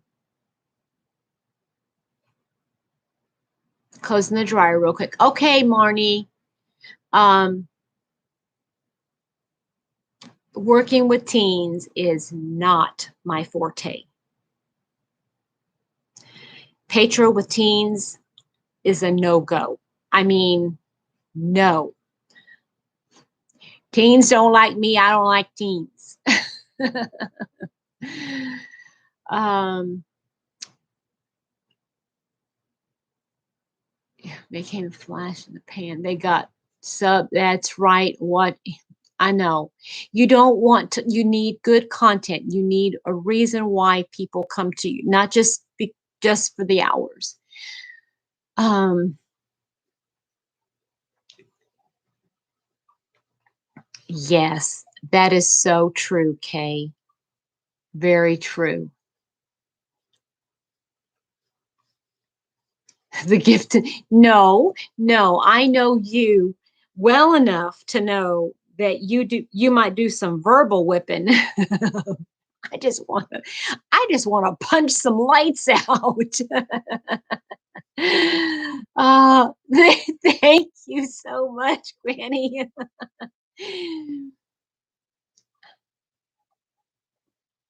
the dryer real quick. Okay, Marnie. Working with teens is not my forte. Petra with teens is a no-go. I mean, no. Teens don't like me. I don't like teens. They came a flash in the pan. They got sub. That's right. What I know. You don't want to, you need good content. You need a reason why people come to you, not just just for the hours. Yes, that is so true, Kay. Very true. The gift. No, no, I know you well enough to know that you might do some verbal whipping. I just want to punch some lights out. uh, thank you so much, Granny.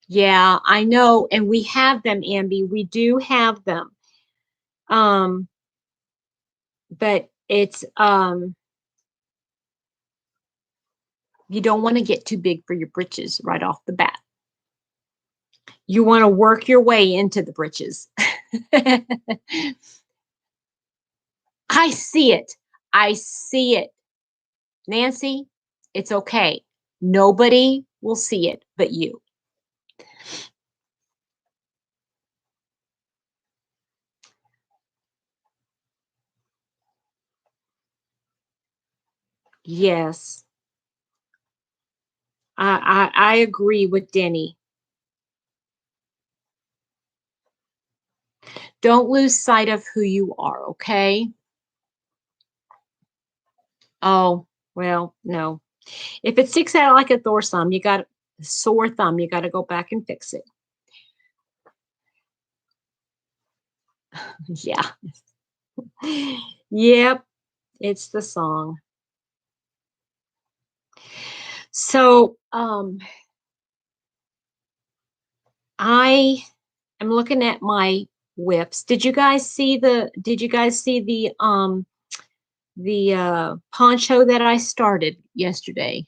Yeah, I know, and we have them, Amby. We do have them. But it's you don't want to get too big for your britches right off the bat. You want to work your way into the britches. I see it. I see it. Nancy, it's okay. Nobody will see it but you. Yes. I agree with Denny. Don't lose sight of who you are, okay? Oh, well, no. If it sticks out like a Thor thumb, you got a sore thumb, you got to go back and fix it. Yeah. Yep, it's the song. So, I am looking at my whips. Did you guys see the poncho that I started yesterday?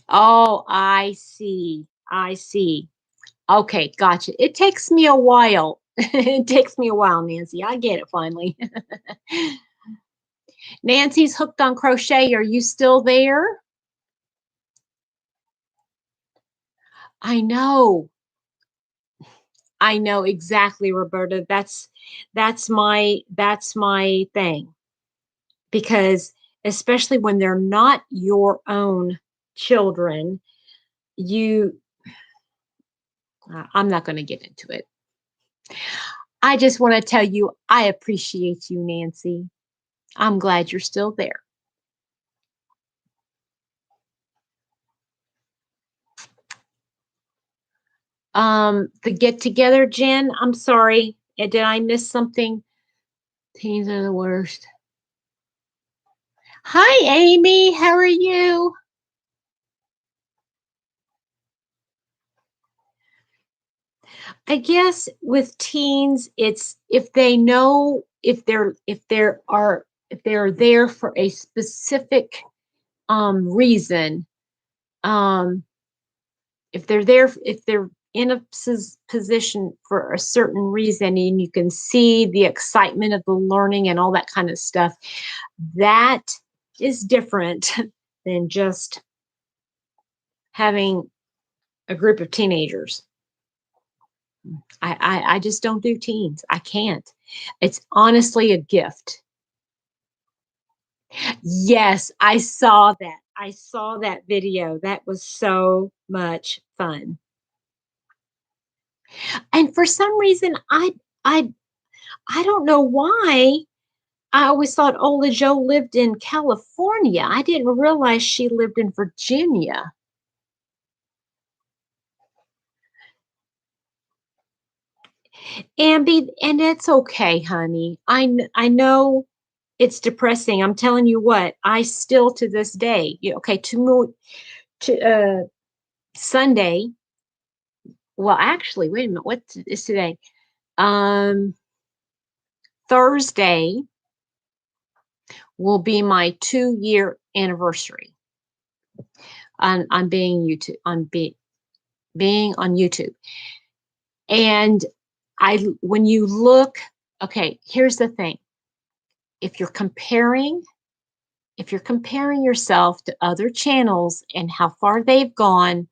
Oh, I see. I see. Okay, gotcha. It takes me a while. It takes me a while, Nancy. I get it finally. Nancy's hooked on crochet. Are you still there? I know. I know exactly, Roberta. That's my thing. Because especially when they're not your own children, you I'm not going to get into it. I just want to tell you I appreciate you, Nancy. I'm glad you're still there. The get together, Jen. I'm sorry. Did I miss something? Teens are the worst. Hi, Amy. How are you? I guess with teens, it's if they know if they're there for a specific reason, um if they're in a position for a certain reason and you can see the excitement of the learning and all that kind of stuff, that is different than just having a group of teenagers. I just don't do teens. I can't. It's honestly a gift. Yes, I saw that. I saw that video. That was so much fun. And for some reason, I I don't know why. I always thought Ola Joe lived in California. I didn't realize she lived in Virginia. And it's okay, honey. I know it's depressing. I'm telling you what, I still to this day, okay, to Sunday. Well, actually, wait a minute. What is today? Um, Thursday will be my 2-year anniversary on being YouTube being on YouTube. And when you look, okay, here's the thing. If you're comparing, if you're comparing yourself to other channels and how far they've gone,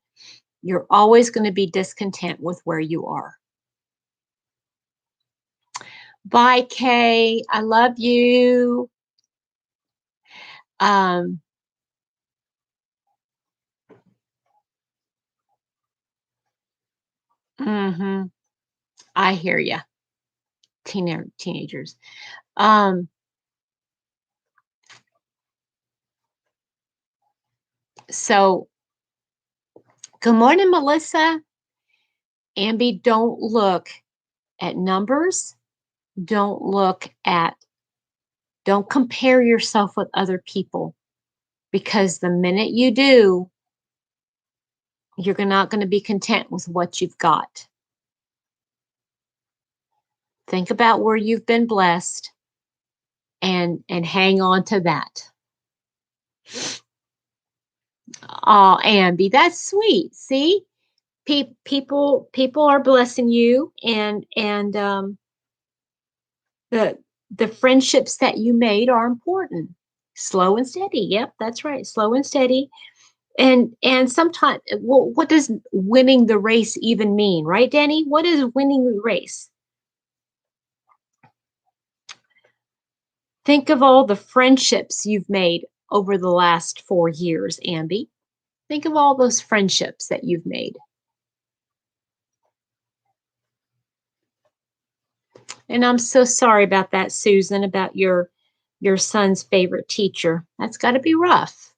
you're always going to be discontent with where you are. Bye, Kay. I love you. Um, mhm, I hear you, teenagers. Um, so good morning, Melissa. Ambi, don't look at numbers. Don't look at, don't compare yourself with other people because the minute you do, you're not going to be content with what you've got. Think about where you've been blessed and hang on to that. Oh, Ambi, that's sweet. See, people are blessing you, and the the friendships that you made are important. Slow and steady. Yep, that's right. Slow and steady. And sometimes, well, what does winning the race even mean, right, Danny? What is winning the race? Think of all the friendships you've made over the last 4 years, Ambi. Think of all those friendships that you've made. And I'm so sorry about that, Susan, about your son's favorite teacher. That's got to be rough.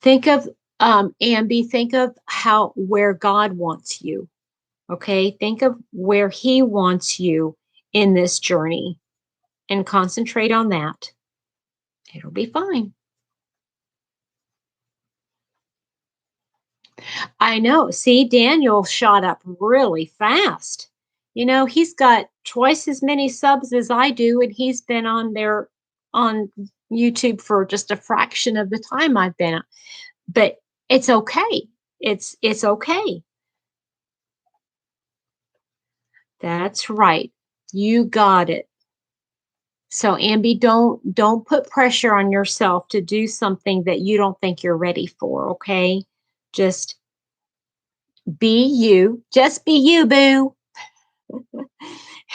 Think of Ambi, think of how where God wants you. Okay? Think of where he wants you in this journey and concentrate on that. It'll be fine. I know. See, Daniel shot up really fast. You know, he's got twice as many subs as I do, and he's been on there on YouTube for just a fraction of the time I've been. But it's okay. It's okay. That's right. You got it. So Ambi, don't put pressure on yourself to do something that you don't think you're ready for, okay? Just be you. Just be you, boo.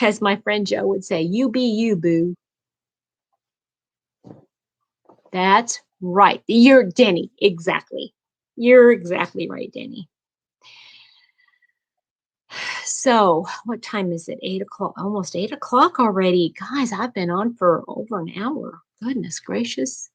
As my friend Joe would say, you be you, boo. That's right. You're Denny. Exactly. You're exactly right, Denny. So, what time is it? 8 o'clock, almost 8 o'clock already. Guys, I've been on for over an hour. Goodness gracious.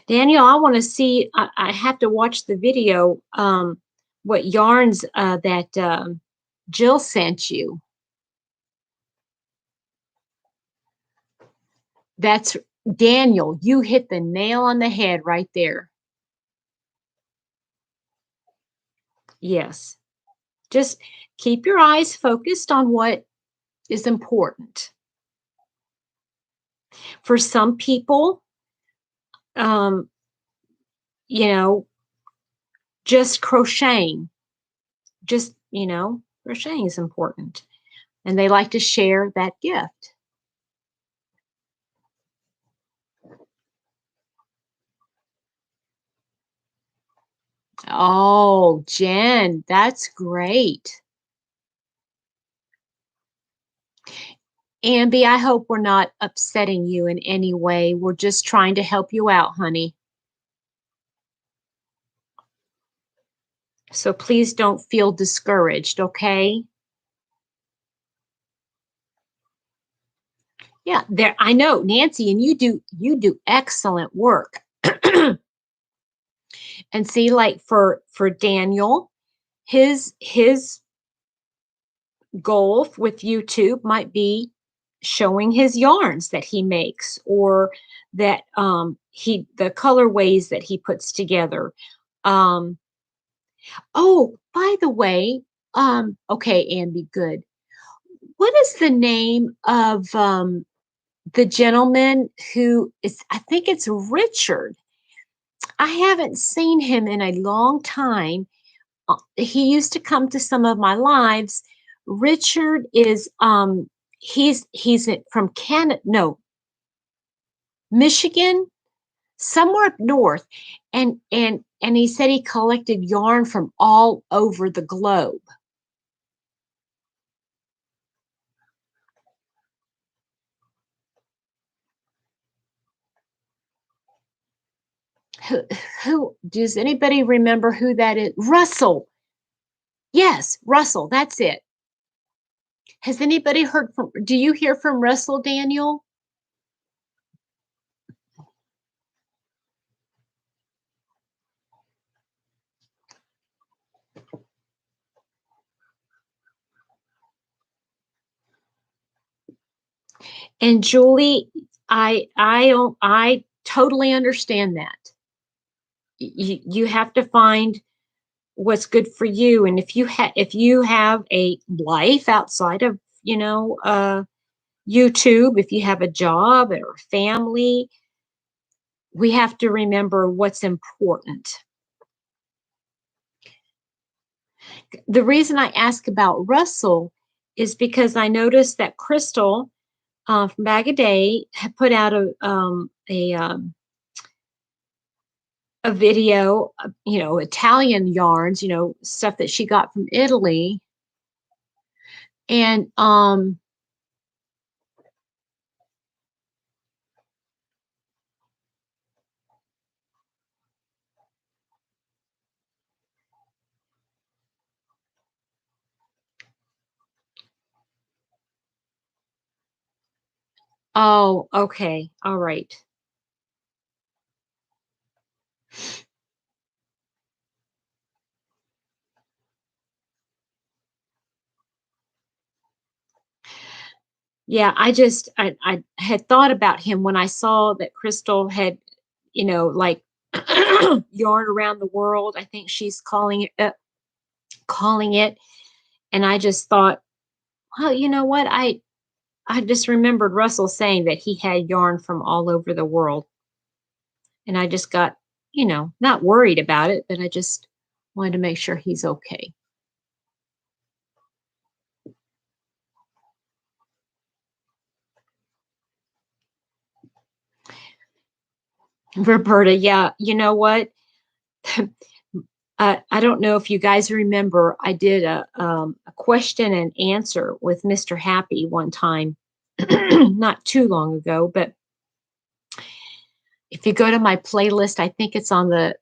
Daniel, I want to see, I have to watch the video, what yarns that Jill sent you. That's Daniel, you hit the nail on the head right there. Yes. Just keep your eyes focused on what is important. For some people, um, you know, just crocheting, crocheting is important. And they like to share that gift. Oh, Jen, that's great. Ambi, I hope we're not upsetting you in any way. We're just trying to help you out, honey. So please don't feel discouraged, okay? Yeah, there I know, Nancy, and you do excellent work. And see, like for Daniel, his goal with YouTube might be showing his yarns that he makes, or that the colorways that he puts together. Um, oh, by the way, okay, Andy, good. What is the name of the gentleman who is, I think it's Richard. I haven't seen him in a long time. He used to come to some of my lives. Richard is he's from Canada, no, Michigan, somewhere up north, and he said he collected yarn from all over the globe. Who, who does anybody remember who that is? Russell. Yes, Russell, that's it. Has anybody heard from, do you hear from Russell, Daniel? And Julie, I totally understand that. You have to find what's good for you, and if you have a life outside of YouTube, if you have a job or a family, we have to remember what's important. The reason I ask about Russell is because I noticed that Crystal from Bag a Day had put out a video, Italian yarns, stuff that she got from Italy. And oh, okay. All right. Yeah, I had thought about him when I saw that Crystal had you know, like yarn around the world, I think she's calling it. And I just thought, well, you know what? I just remembered Russell saying that he had yarn from all over the world. And I just got, you know, not worried about it, but I just wanted to make sure he's okay. Roberta, yeah, you know what? I don't know if you guys remember, I did a question and answer with Mr. Happy one time, not too long ago, but if you go to my playlist, I think it's on the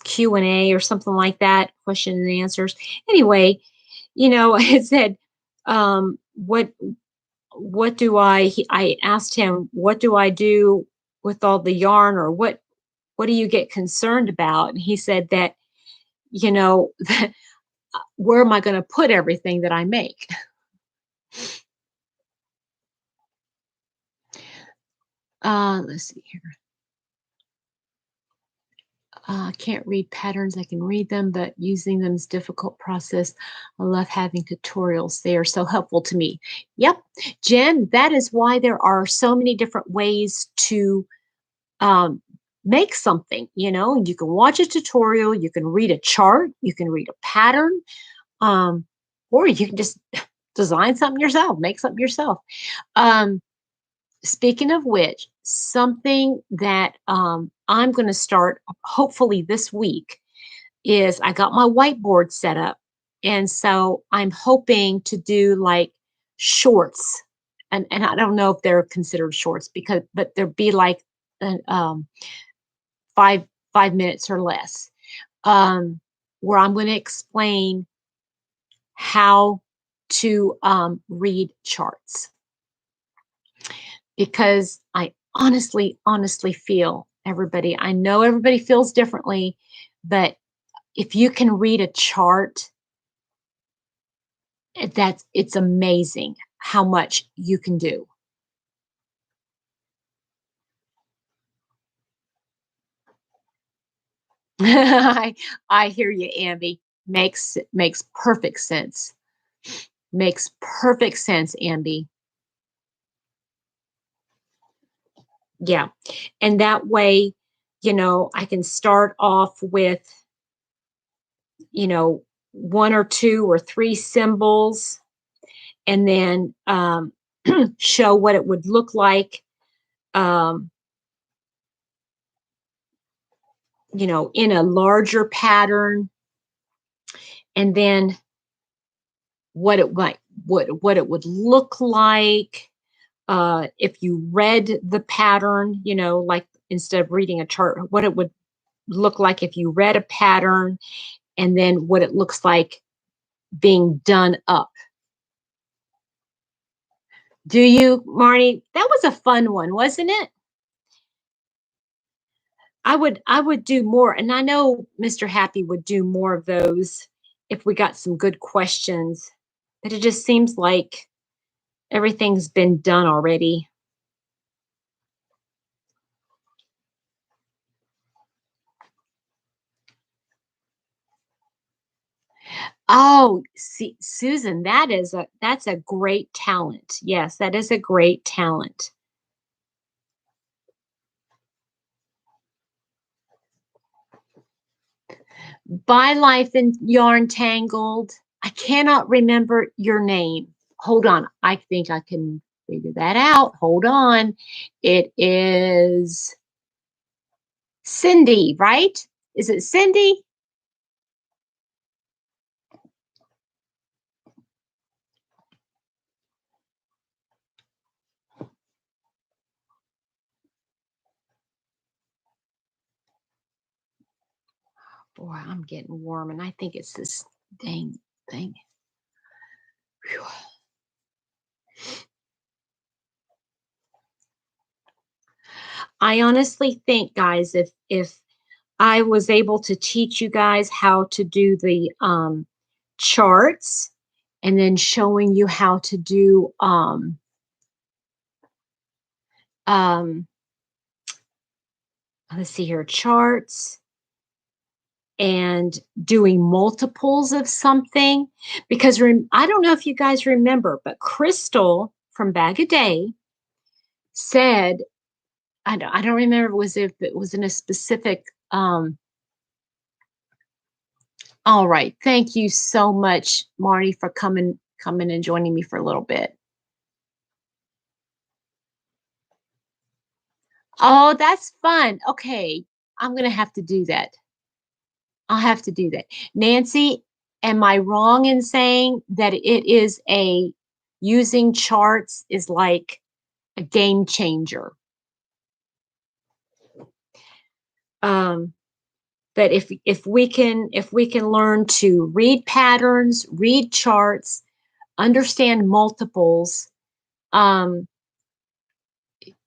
Q&A or something like that, question and answers. Anyway, you know, it said, what do I asked him, what do I do with all the yarn, or what do you get concerned about? And he said that, you know, where am I going to put everything that I make? Let's see here. I can't read patterns. I can read them, but using them is a difficult process. I love having tutorials. They are so helpful to me. Yep, Jen, that is why there are so many different ways to make something. You know, you can watch a tutorial, you can read a chart, you can read a pattern, or you can just design something yourself, make something yourself. Speaking of which, something that I'm going to start hopefully this week is I got my whiteboard set up. And so I'm hoping to do like shorts. And I don't know if they're considered shorts but there'd be like five 5 minutes or less, where I'm going to explain how to read charts, because I honestly feel I know everybody feels differently, but if you can read a chart, it's amazing how much you can do. I hear you, Amby. Makes perfect sense. Makes perfect sense, Amby. Yeah. And that way, you know, I can start off with, you know, 1 or 2 or 3 symbols, and then show what it would look like, you know, in a larger pattern, and then what it might what it would look like if you read the pattern, you know, like instead of reading a chart, what it would look like if you read a pattern, and then what it looks like being done up. Do you, Marnie? That was a fun one, wasn't it? I would do more, and I know Mr. Happy would do more of those if we got some good questions. But it just seems like everything's been done already. Oh, see, Susan, that's a great talent. Yes, that is a great talent. By Life in Yarn Tangled. I cannot remember your name. Hold on. I think I can figure that out. Hold on. It is Cindy, right? Is it Cindy? Boy, I'm getting warm, and I think it's this dang thing. Whew. I honestly think, guys, if I was able to teach you guys how to do the charts, and then showing you how to do um, let's see here, charts and doing multiples of something. Because I don't know if you guys remember, but Crystal from Bag a Day said, I don't remember was if it was in a specific, all right. Thank you so much, Marty, for coming and joining me for a little bit. Oh, that's fun. Okay. I'm going to have to do that. I'll have to do that. Nancy, am I wrong in saying that it is using charts is like a game changer? That if we can learn to read patterns, read charts, understand multiples,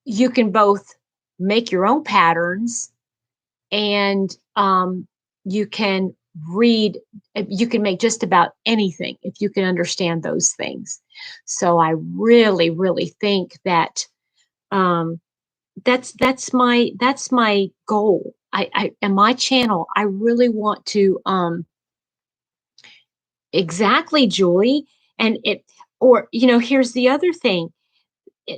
you can both make your own patterns and you can make just about anything if you can understand those things. So I really, really think that that's my goal. I and my channel, I really want to exactly, Julie. And here's the other thing.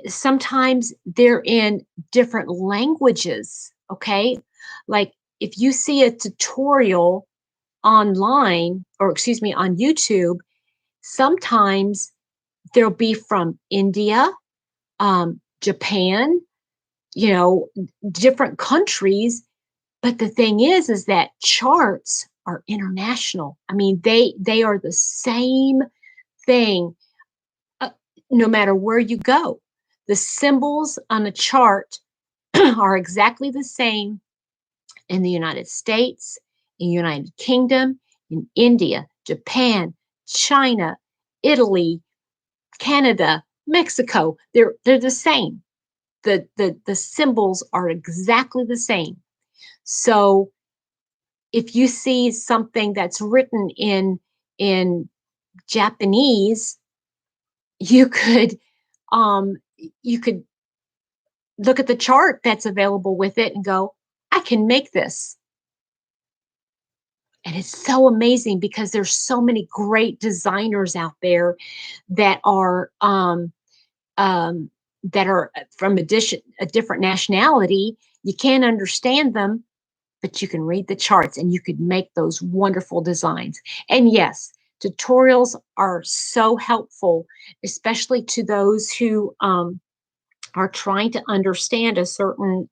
Sometimes they're in different languages, okay? Like if you see a tutorial online, or excuse me, on YouTube, sometimes there'll be from India, Japan, different countries. But the thing is that charts are international. I mean, they are the same thing no matter where you go. The symbols on a chart are exactly the same in the United States, in the United Kingdom, in India, Japan, China, Italy, Canada, Mexico. They're the same. The symbols are exactly the same. So if you see something that's written in Japanese, you could look at the chart that's available with it and go, I can make this. And it's so amazing because there's so many great designers out there that are from a different nationality. You can't understand them, but you can read the charts and you could make those wonderful designs. And yes, tutorials are so helpful, especially to those who are trying to understand a certain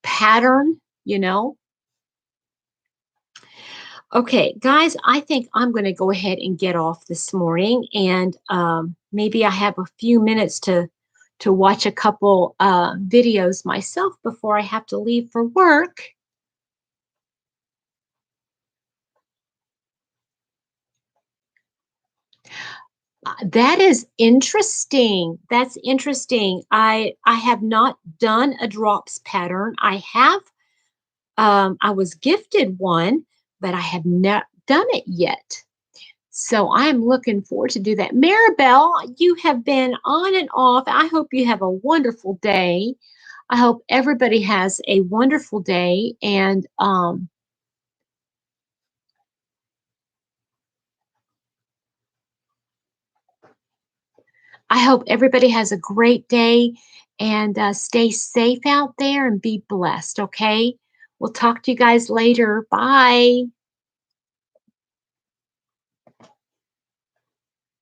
pattern, Okay, guys, I think I'm going to go ahead and get off this morning, and maybe I have a few minutes to watch a couple videos myself before I have to leave for work. That is interesting. That's interesting. I have not done a drops pattern. I have. I was gifted one, but I have not done it yet. So I'm looking forward to do that. Maribel, you have been on and off. I hope you have a wonderful day. I hope everybody has a wonderful day. And I hope everybody has a great day and stay safe out there and be blessed. Okay. We'll talk to you guys later. Bye.